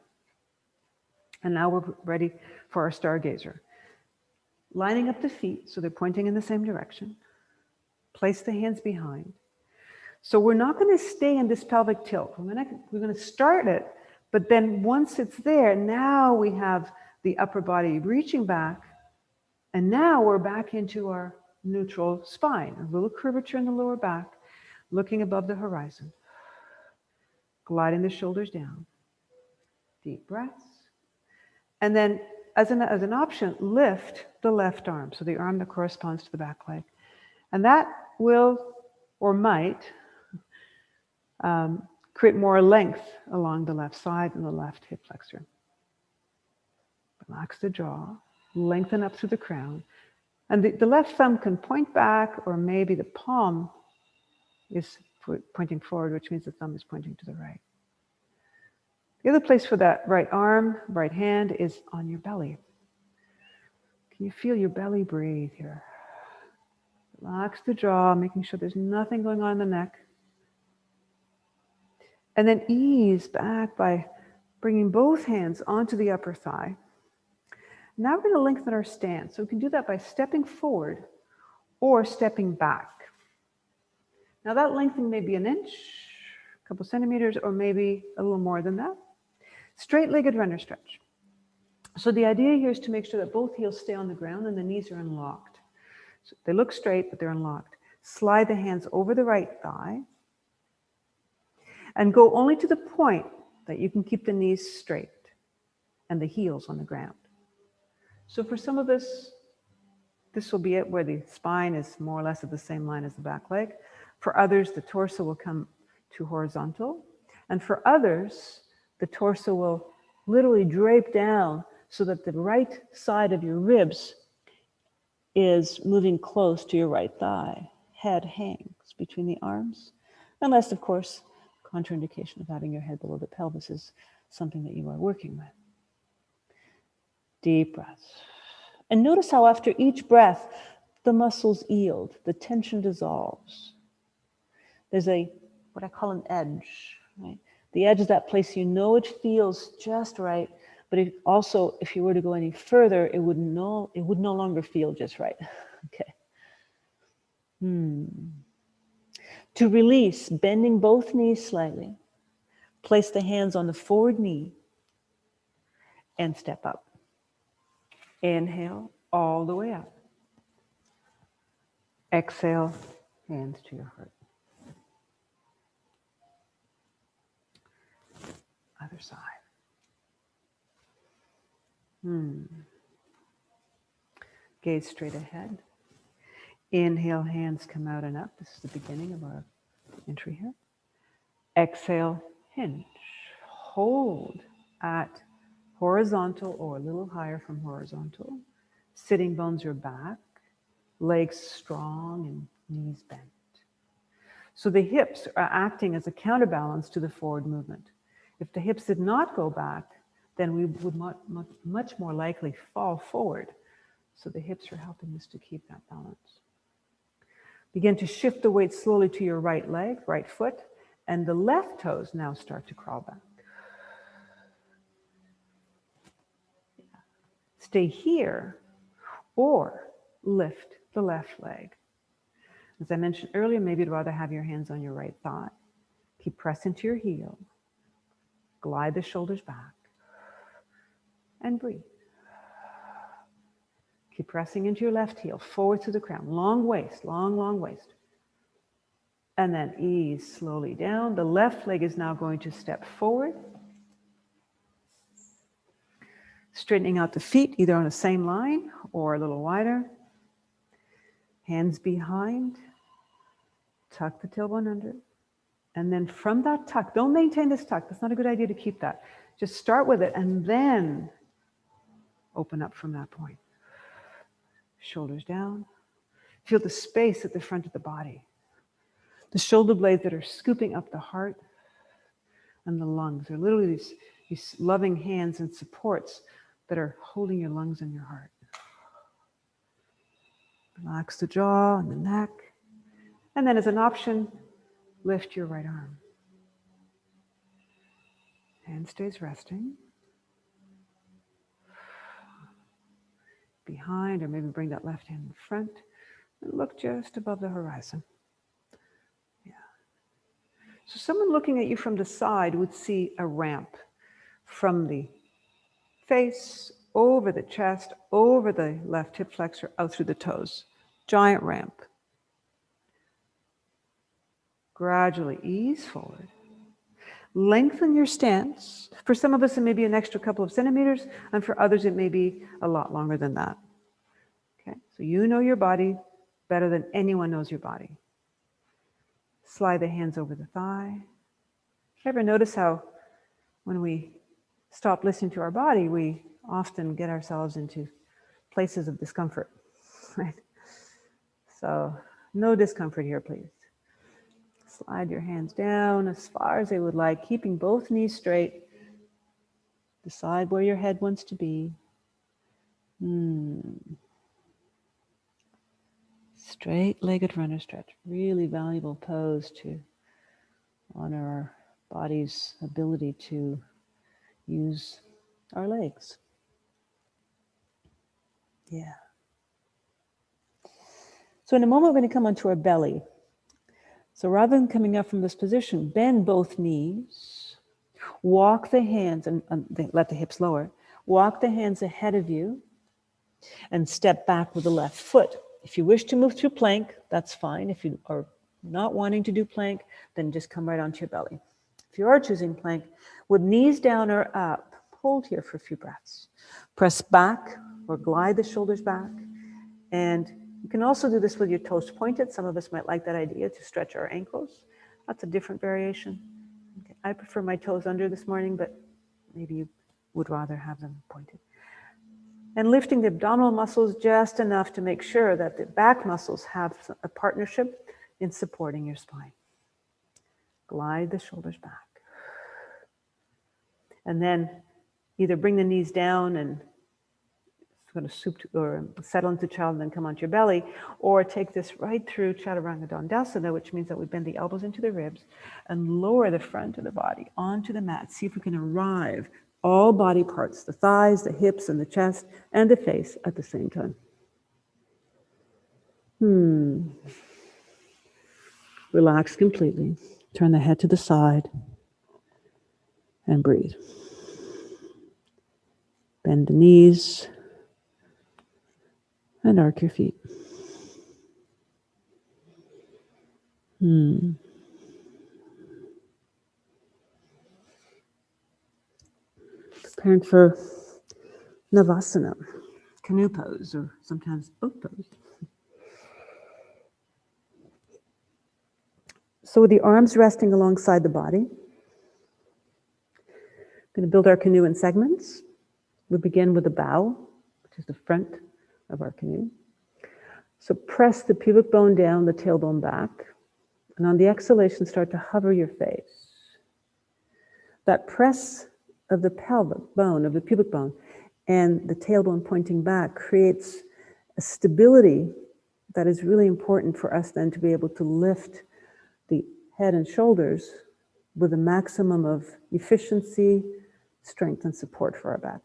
[SPEAKER 1] And now we're ready for our stargazer. Lining up the feet so they're pointing in the same direction. Place the hands behind. So we're not going to stay in this pelvic tilt. We're going to start it, but then once it's there, now we have the upper body reaching back, and now we're back into our neutral spine. A little curvature in the lower back, looking above the horizon. Gliding the shoulders down. Deep breaths. And then as an option, lift the left arm, so the arm that corresponds to the back leg. And that will, or might, create more length along the left side and the left hip flexor. Relax the jaw, lengthen up through the crown. And the left thumb can point back, or maybe the palm is pointing forward, which means the thumb is pointing to the right. The other place for that right arm, right hand is on your belly. Can you feel your belly breathe here? Relax the jaw, making sure there's nothing going on in the neck. And then ease back by bringing both hands onto the upper thigh. Now we're going to lengthen our stance. So we can do that by stepping forward or stepping back. Now that lengthening may be an inch, a couple centimeters, or maybe a little more than that. Straight-legged runner stretch. So the idea here is to make sure that both heels stay on the ground and the knees are unlocked. So they look straight, but they're unlocked. Slide the hands over the right thigh and go only to the point that you can keep the knees straight and the heels on the ground. So for some of us, this will be it where the spine is more or less at the same line as the back leg. For others, the torso will come to horizontal. And for others, the torso will literally drape down so that the right side of your ribs is moving close to your right thigh. Head hangs between the arms. Unless, of course, contraindication of having your head below the pelvis is something that you are working with. Deep breaths. And notice how after each breath, the muscles yield, the tension dissolves. There's what I call an edge, right? The edge is that place you know it feels just right, but if you were to go any further, it would no longer feel just right. Okay. To release, bending both knees slightly, place the hands on the forward knee and step up. Inhale all the way up. Exhale, hands to your heart. Other side. Gaze straight ahead. Inhale, hands come out and up. This is the beginning of our entry here. Exhale, hinge. Hold at horizontal or a little higher from horizontal. Sitting bones are back. Legs strong and knees bent. So the hips are acting as a counterbalance to the forward movement. If the hips did not go back, then we would much more likely fall forward. So the hips are helping us to keep that balance. Begin to shift the weight slowly to your right leg, right foot, and the left toes now start to crawl back. Stay here or lift the left leg. As I mentioned earlier, maybe you'd rather have your hands on your right thigh. Keep pressing to your heel. Glide the shoulders back. And breathe. Keep pressing into your left heel, forward to the crown. Long waist, long waist. And then ease slowly down. The left leg is now going to step forward. Straightening out the feet, either on the same line or a little wider. Hands behind. Tuck the tailbone under. And then from that tuck, don't maintain this tuck. That's not a good idea to keep that. Just start with it and then open up from that point. Shoulders down. Feel the space at the front of the body. The shoulder blades that are scooping up the heart and the lungs. They're literally these loving hands and supports that are holding your lungs and your heart. Relax the jaw and the neck. And then as an option, lift your right arm. Hand stays resting. Behind, or maybe bring that left hand in front and look just above the horizon. Yeah. So someone looking at you from the side would see a ramp from the face, over the chest, over the left hip flexor, out through the toes. Giant ramp. Gradually ease forward. Lengthen your stance. For some of us, it may be an extra couple of centimeters, and for others, it may be a lot longer than that. Okay, so you know your body better than anyone knows your body. Slide the hands over the thigh. Ever notice how when we stop listening to our body, we often get ourselves into places of discomfort, right? So no discomfort here, please. Slide your hands down as far as they would like, keeping both knees straight. Decide where your head wants to be. Straight-legged runner stretch. Really valuable pose to honor our body's ability to use our legs. Yeah. So in a moment, we're going to come onto our belly. So rather than coming up from this position, bend both knees, walk the hands, and let the hips lower, walk the hands ahead of you, and step back with the left foot. if you wish to move through plank, that's fine. If you are not wanting to do plank, then just come right onto your belly. If you are choosing plank, with knees down or up, hold here for a few breaths. Press back or glide the shoulders back. And you can also do this with your toes pointed. Some of us might like that idea to stretch our ankles. That's a different variation. Okay. I prefer my toes under this morning, but maybe you would rather have them pointed. And lifting the abdominal muscles just enough to make sure that the back muscles have a partnership in supporting your spine. Glide the shoulders back. And then either bring the knees down and sort of or settle into child and then come onto your belly, or take this right through Chaturanga Dandasana, which means that we bend the elbows into the ribs and lower the front of the body onto the mat. See if we can arrive all body parts, the thighs, the hips, and the chest, and the face at the same time. Relax completely. Turn the head to the side and breathe. Bend the knees and arc your feet. Preparing for Navasana, canoe pose, or sometimes boat pose. So with the arms resting alongside the body, we're going to build our canoe in segments. We begin with the bow, which is the front of our canoe. So press the pubic bone down, the tailbone back, and on the exhalation, start to hover your face. That press of the pelvic bone, of the pubic bone, and the tailbone pointing back creates a stability that is really important for us then to be able to lift the head and shoulders with a maximum of efficiency, strength, and support for our back.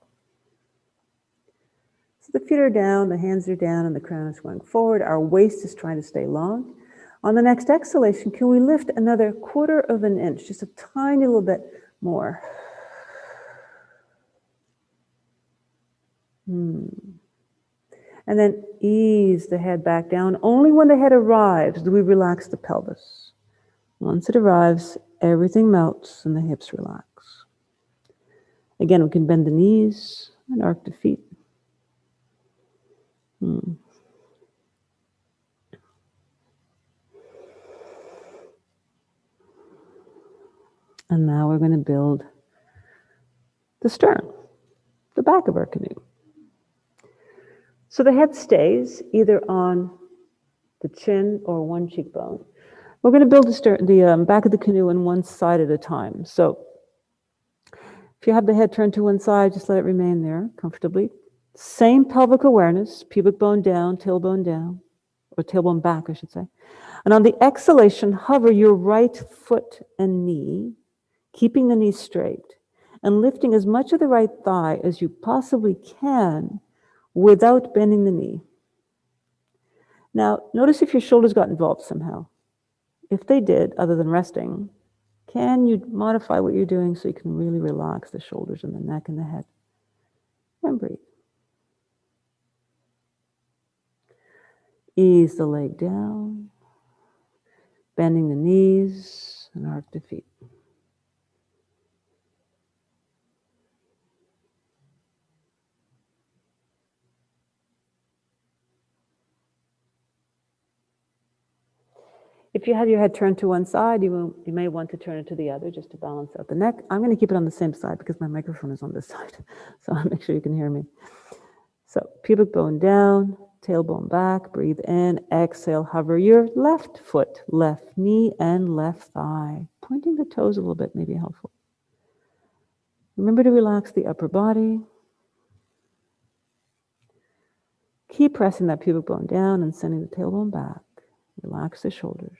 [SPEAKER 1] So the feet are down, the hands are down, and the crown is going forward. Our waist is trying to stay long. On the next exhalation, can we lift another 1/4 of an inch, just a tiny little bit more? And then ease the head back down. Only when the head arrives do we relax the pelvis. Once it arrives, everything melts and the hips relax. Again, we can bend the knees and arc the feet. And now we're going to build the stern, the back of our canoe. So the head stays either on the chin or one cheekbone. We're going to build the back of the canoe on one side at a time. So if you have the head turned to one side, just let it remain there comfortably. Same pelvic awareness, pubic bone down, or tailbone back, I should say. And on the exhalation, hover your right foot and knee, keeping the knee straight, and lifting as much of the right thigh as you possibly can without bending the knee. Now, notice if your shoulders got involved somehow. If they did, other than resting, can you modify what you're doing so you can really relax the shoulders and the neck and the head? And breathe. Ease the leg down, bending the knees and arc the feet. If you have your head turned to one side, you may want to turn it to the other just to balance out the neck. I'm going to keep it on the same side because my microphone is on this side. So I'll make sure you can hear me. So pubic bone down, tailbone back, breathe in, exhale, hover your left foot, left knee, and left thigh. Pointing the toes a little bit may be helpful. Remember to relax the upper body. Keep pressing that pubic bone down and sending the tailbone back. Relax the shoulders.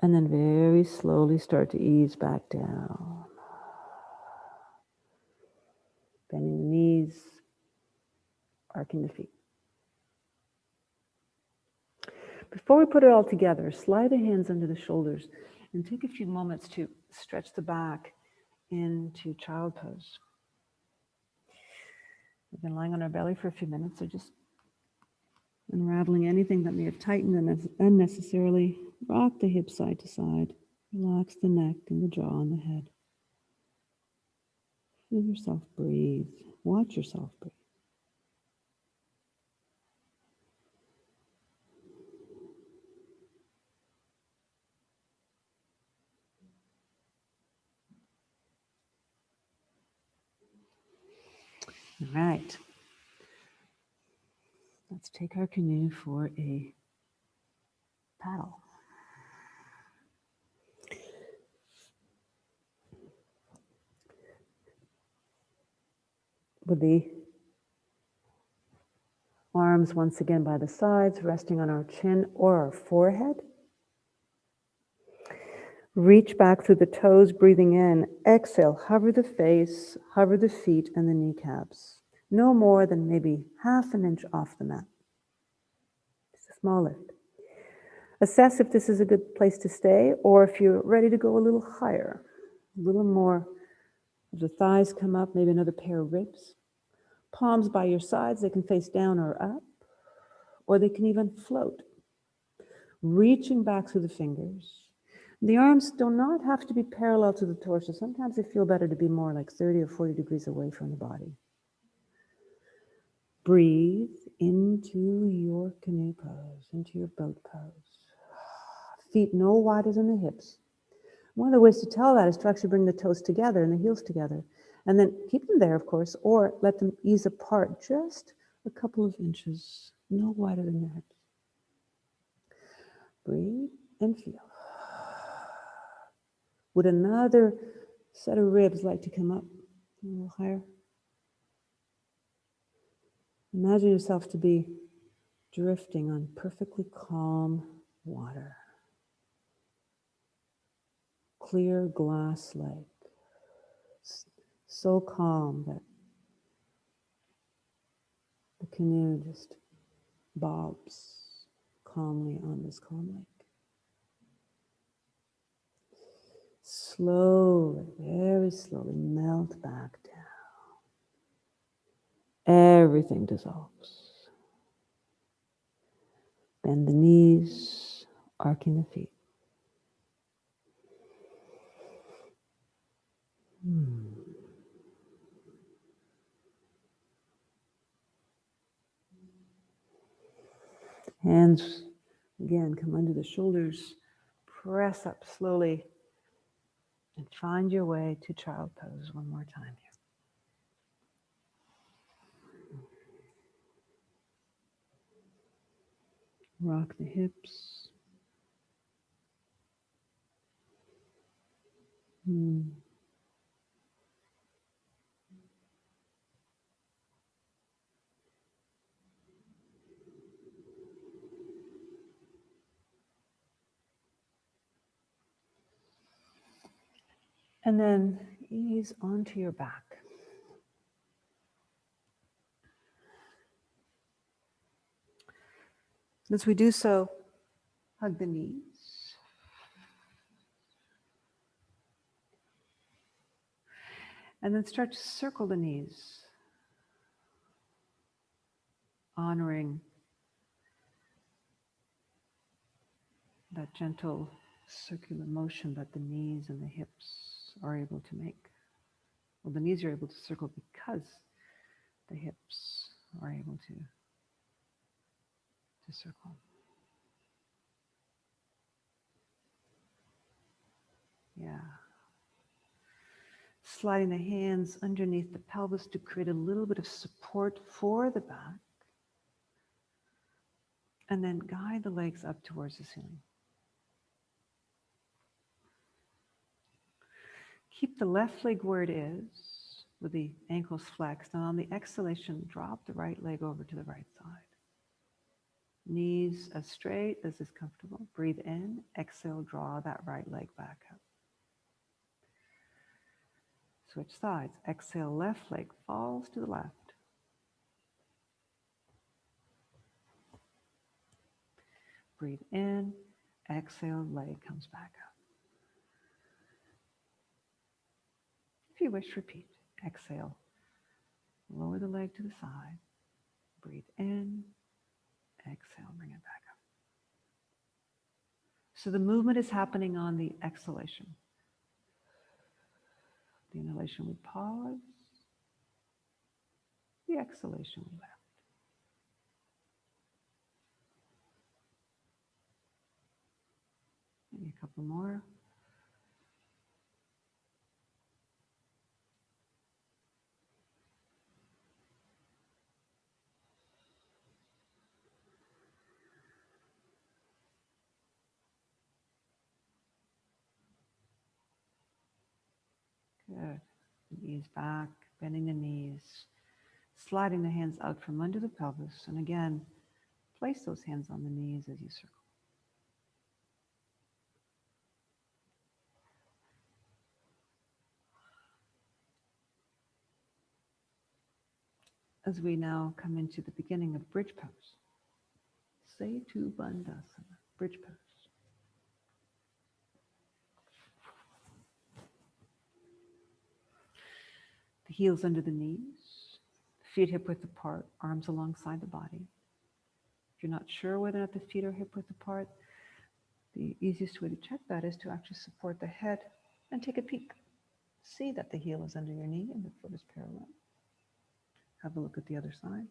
[SPEAKER 1] And then very slowly start to ease back down. Bending the knees, arcing the feet. Before we put it all together, slide the hands under the shoulders and take a few moments to stretch the back into child pose. We've been lying on our belly for a few minutes, so just unraveling anything that may have tightened and unnecessarily. Rock the hips side to side. Relax the neck and the jaw and the head. Feel yourself breathe. Watch yourself breathe. All right. Let's take our canoe for a paddle. With the arms once again by the sides, resting on our chin or our forehead. Reach back through the toes, breathing in. Exhale, hover the face, hover the feet and the kneecaps. No more than maybe half an inch off the mat. Just a small lift. Assess if this is a good place to stay or if you're ready to go a little higher. A little more of the thighs come up, maybe another pair of ribs. Palms by your sides, they can face down or up, or they can even float. Reaching back through the fingers. The arms do not have to be parallel to the torso. Sometimes they feel better to be more like 30 or 40 degrees away from the body. Breathe into your canoe pose, into your boat pose. Feet no wider than the hips. One of the ways to tell that is to actually bring the toes together and the heels together. And then keep them there, of course, or let them ease apart just a couple of inches, no wider than your hips. Breathe and feel. Would another set of ribs like to come up a little higher? Imagine yourself to be drifting on perfectly calm water. Clear glass lake. So calm that the canoe just bobs calmly on this calm lake. Slowly, very slowly melt back down. Everything dissolves. Bend the knees, arcing the feet. Hands, again, come under the shoulders. Press up slowly. And find your way to child pose one more time here. Rock the hips. And then ease onto your back. As we do so, hug the knees. And then start to circle the knees, honoring that gentle circular motion that the knees and the hips are able to make. Well, the knees are able to circle because the hips are able to circle. Yeah. Sliding the hands underneath the pelvis to create a little bit of support for the back. And then guide the legs up towards the ceiling. Keep the left leg where it is with the ankles flexed. And on the exhalation, drop the right leg over to the right side. Knees as straight as is comfortable. Breathe in. Exhale, draw that right leg back up. Switch sides. Exhale, left leg falls to the left. Breathe in. Exhale, leg comes back up. If you wish, repeat. Exhale, Lower the leg to the side. Breathe in. Exhale, bring it back up. So the movement is happening on the exhalation. The inhalation we pause. The exhalation we lift. Maybe a couple more. Good. Knees back, bending the knees, sliding the hands out from under the pelvis. And again, place those hands on the knees as you circle. As we now come into the beginning of bridge pose. Setu Bandhasana, bridge pose. The heels under the knees, feet hip width apart, arms alongside the body. If you're not sure whether or not the feet are hip width apart, the easiest way to check that is to actually support the head and take a peek. See that the heel is under your knee and the foot is parallel. Have a look at the other side.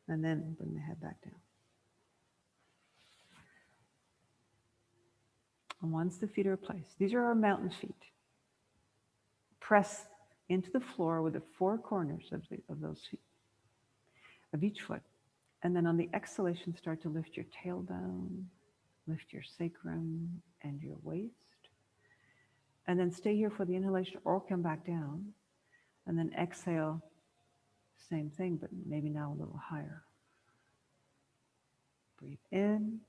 [SPEAKER 1] And then bring the head back down. And once the feet are placed, these are our mountain feet. Press into the floor with the four corners of those feet, of each foot. And then on the exhalation, start to lift your tailbone, lift your sacrum and your waist. And then stay here for the inhalation or come back down. And then exhale, same thing, but maybe now a little higher. Breathe in,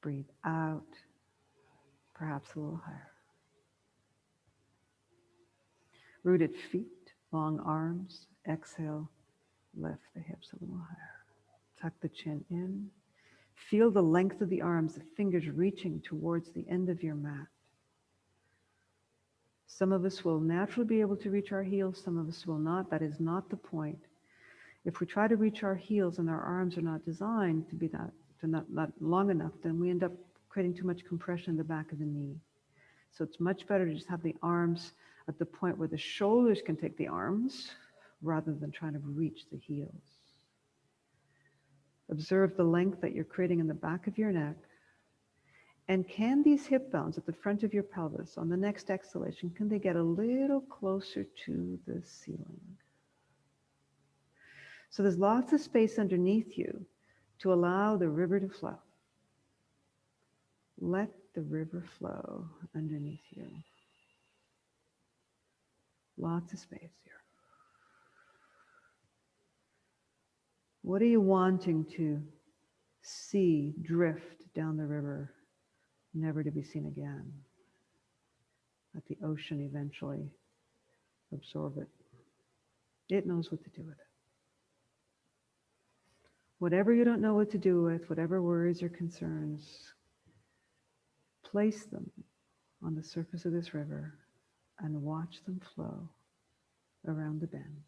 [SPEAKER 1] breathe out, perhaps a little higher. Rooted feet, long arms, exhale, lift the hips a little higher. Tuck the chin in. Feel the length of the arms, the fingers reaching towards the end of your mat. Some of us will naturally be able to reach our heels, some of us will not. That is not the point. If we try to reach our heels and our arms are not designed to be not long enough, then we end up creating too much compression in the back of the knee. So it's much better to just have the arms at the point where the shoulders can take the arms rather than trying to reach the heels. Observe the length that you're creating in the back of your neck. And can these hip bones at the front of your pelvis on the next exhalation, can they get a little closer to the ceiling? So there's lots of space underneath you to allow the river to flow. Let the river flow underneath you. Lots of space here. What are you wanting to see drift down the river, never to be seen again? Let the ocean eventually absorb it. It knows what to do with it. Whatever you don't know what to do with, whatever worries or concerns, place them on the surface of this river and watch them flow around the bend,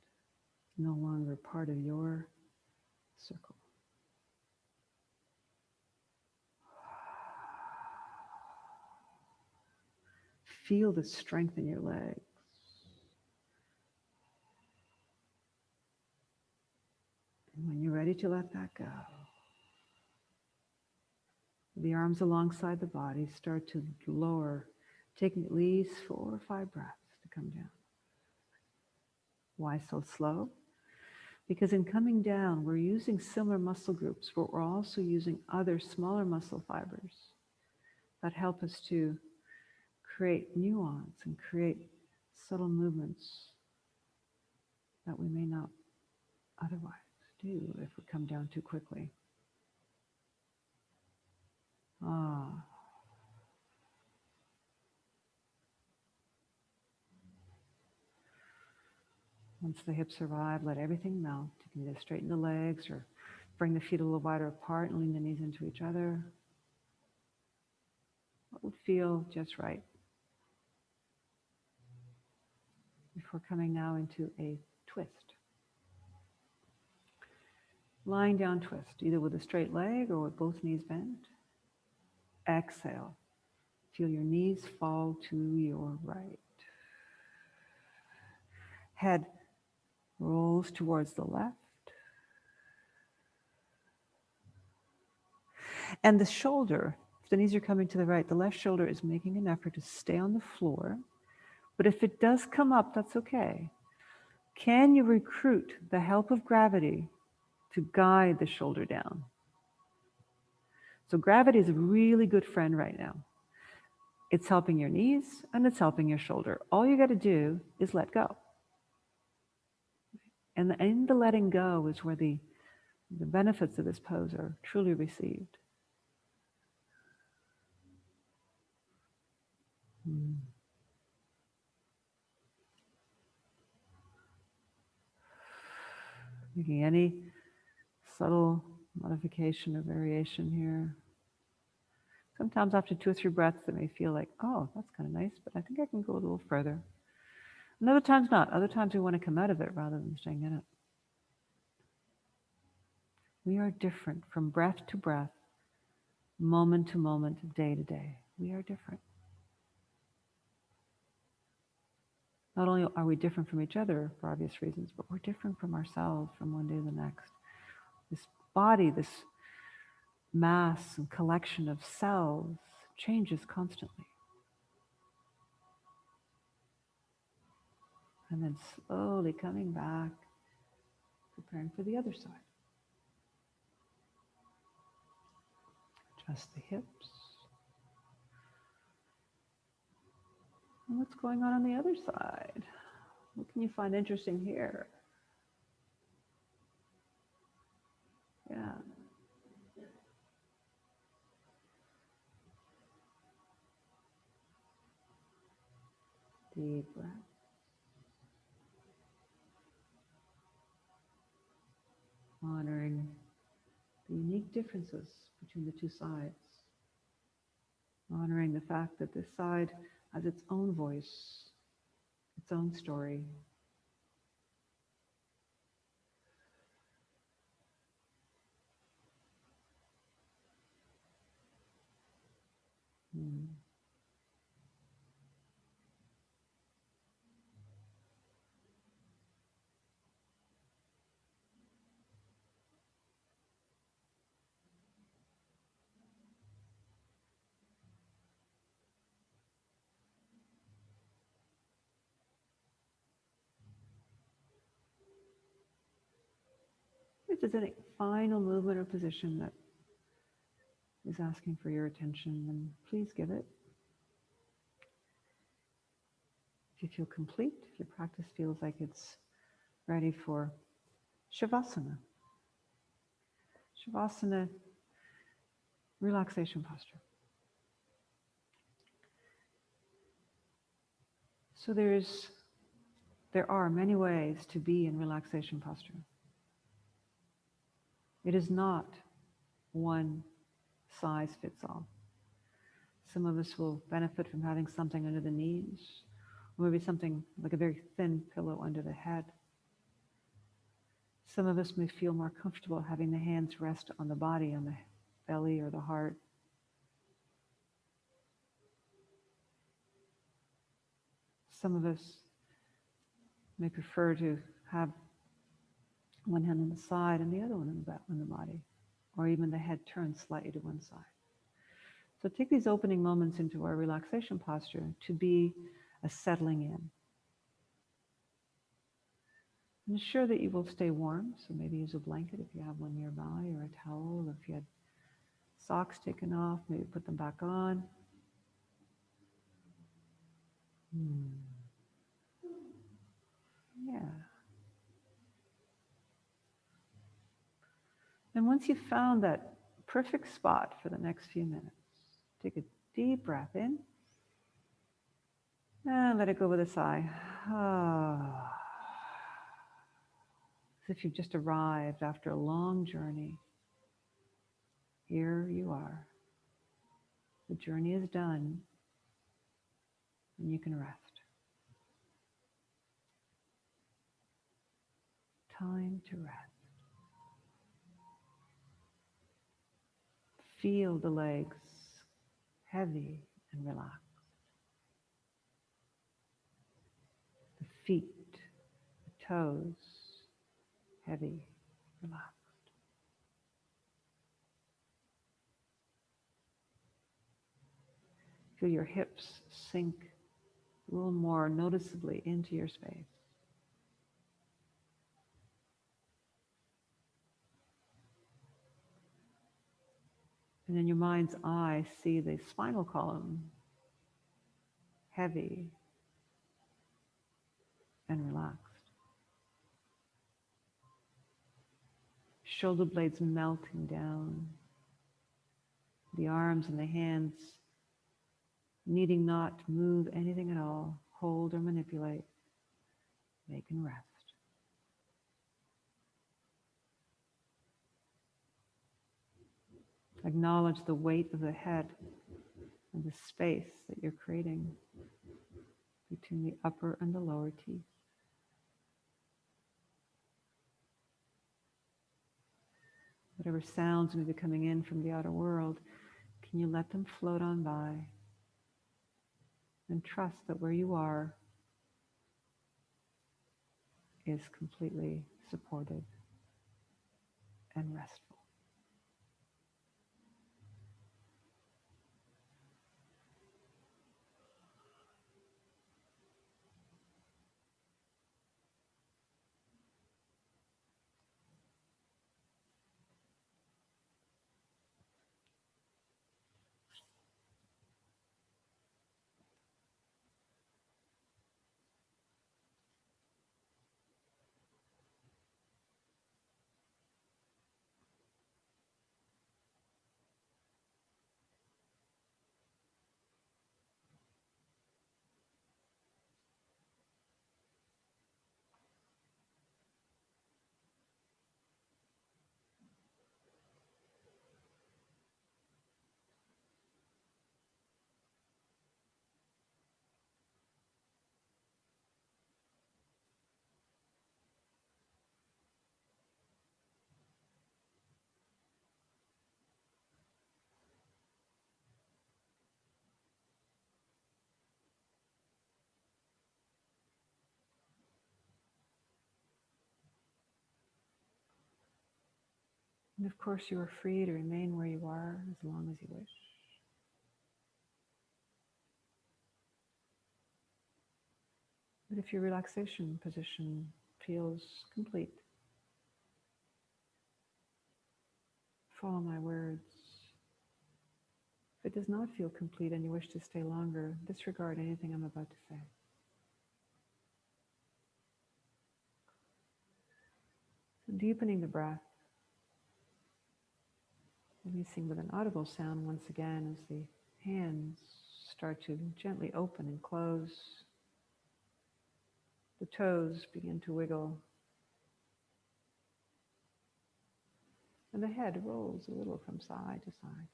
[SPEAKER 1] no longer part of your circle. Feel the strength in your legs. And when you're ready to let that go, the arms alongside the body start to lower, taking at least 4 or 5 breaths to come down. Why so slow? Because in coming down, we're using similar muscle groups, but we're also using other smaller muscle fibers that help us to create nuance and create subtle movements that we may not otherwise do if we come down too quickly. Once the hips arrive, let everything melt. You can either straighten the legs or bring the feet a little wider apart and lean the knees into each other. What would feel just right? before coming now into a twist. Lying down twist, either with a straight leg or with both knees bent. Exhale. Feel your knees fall to your right. Head rolls towards the left. And the shoulder, if the knees are coming to the right, the left shoulder is making an effort to stay on the floor. But if it does come up, that's okay. Can you recruit the help of gravity to guide the shoulder down? So gravity is a really good friend right now. It's helping your knees and it's helping your shoulder. All you got to do is let go. And in the letting go is where the benefits of this pose are truly received. Making any subtle modification or variation here. Sometimes after 2 or 3 breaths, it may feel like, oh, that's kind of nice, but I think I can go a little further. And other times not. Other times we want to come out of it rather than staying in it. We are different from breath to breath, moment to moment, day to day. We are different. Not only are we different from each other for obvious reasons, but we're different from ourselves from one day to the next. This body, this mass and collection of cells changes constantly. And then slowly coming back, preparing for the other side. Adjust the hips. And what's going on the other side? What can you find interesting here? Yeah. Deep breath. Honoring the unique differences between the two sides. Honoring the fact that this side has its own voice, its own story. If there's any final movement or position that is asking for your attention, then please give it. If you feel complete, if your practice feels like it's ready for Shavasana. Shavasana, relaxation posture. So there are many ways to be in relaxation posture. It is not one size fits all. Some of us will benefit from having something under the knees, or maybe something like a very thin pillow under the head. Some of us may feel more comfortable having the hands rest on the body, on the belly or the heart. Some of us may prefer to have one hand on the side and the other one on the body, or even the head turned slightly to one side. So take these opening moments into our relaxation posture to be a settling in. Ensure that you will stay warm, so maybe use a blanket if you have one nearby, or a towel, or if you had socks taken off, maybe put them back on. Yeah. And once you've found that perfect spot for the next few minutes, take a deep breath in and let it go with a sigh. As if you've just arrived after a long journey. Here you are. The journey is done and you can rest. time to rest. Feel the legs heavy and relaxed. The feet, the toes, heavy, relaxed. Feel your hips sink a little more noticeably into your space. And in your mind's eye, see the spinal column heavy and relaxed. Shoulder blades melting down. The arms and the hands needing not to move anything at all, hold or manipulate. They can rest. Acknowledge the weight of the head and the space that you're creating between the upper and the lower teeth. Whatever sounds may be coming in from the outer world, can you let them float on by and trust that where you are is completely supported and restful. And of course, you are free to remain where you are as long as you wish. But if your relaxation position feels complete, follow my words. If it does not feel complete and you wish to stay longer, disregard anything I'm about to say. So deepening the breath, releasing with an audible sound once again as the hands start to gently open and close. The toes begin to wiggle. And the head rolls a little from side to side.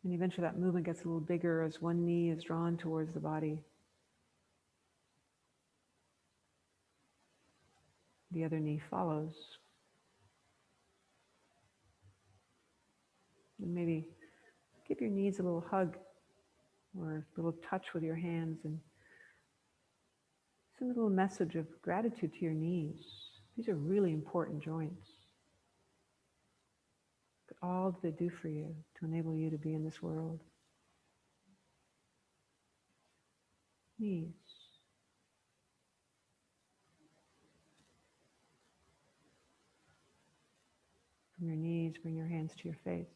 [SPEAKER 1] And eventually that movement gets a little bigger as one knee is drawn towards the body. The other knee follows. And maybe give your knees a little hug or a little touch with your hands and send a little message of gratitude to your knees. These are really important joints. But all that they do for you to enable you to be in this world. Knees. From your knees, bring your hands to your face.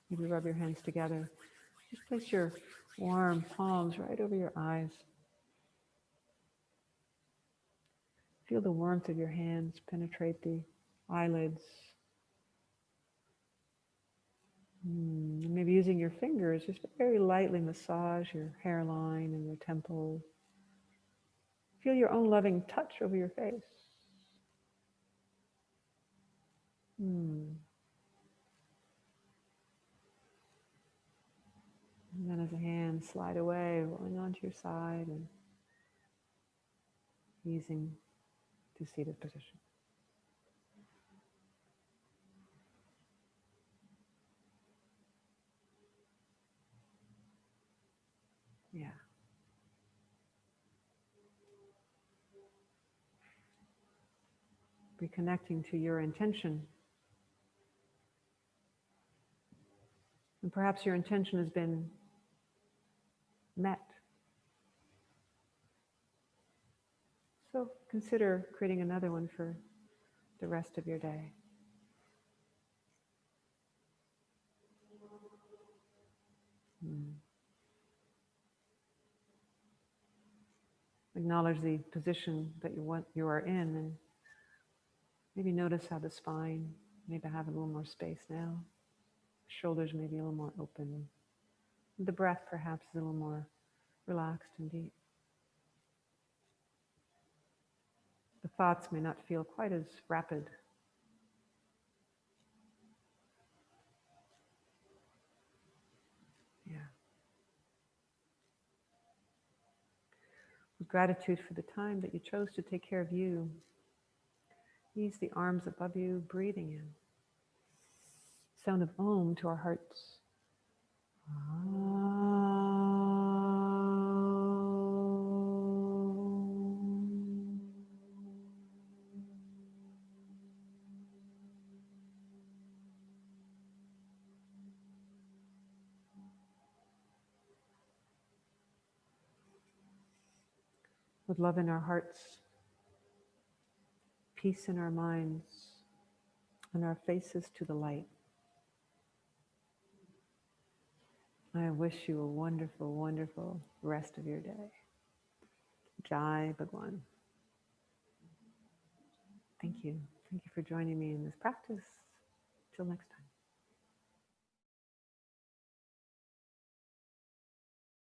[SPEAKER 1] Maybe rub your hands together. Just place your warm palms right over your eyes. Feel the warmth of your hands penetrate the eyelids. Maybe using your fingers, just very lightly massage your hairline and your temples. Feel your own loving touch over your face. And then as the hands slide away, rolling onto your side and easing to seated position. Yeah. Reconnecting to your intention. And perhaps your intention has been met. So consider creating another one for the rest of your day. Acknowledge the position that you are in, and maybe notice how the spine maybe have a little more space now. Shoulders may be a little more open. The breath perhaps is a little more relaxed and deep. The thoughts may not feel quite as rapid. Yeah. With gratitude for the time that you chose to take care of you, ease the arms above you, breathing in. Sound of Om to our hearts. With love in our hearts, peace in our minds, and our faces to the light, I wish you a wonderful, wonderful rest of your day. Jai Bhagwan. Thank you. Thank you for joining me in this practice. Till next time.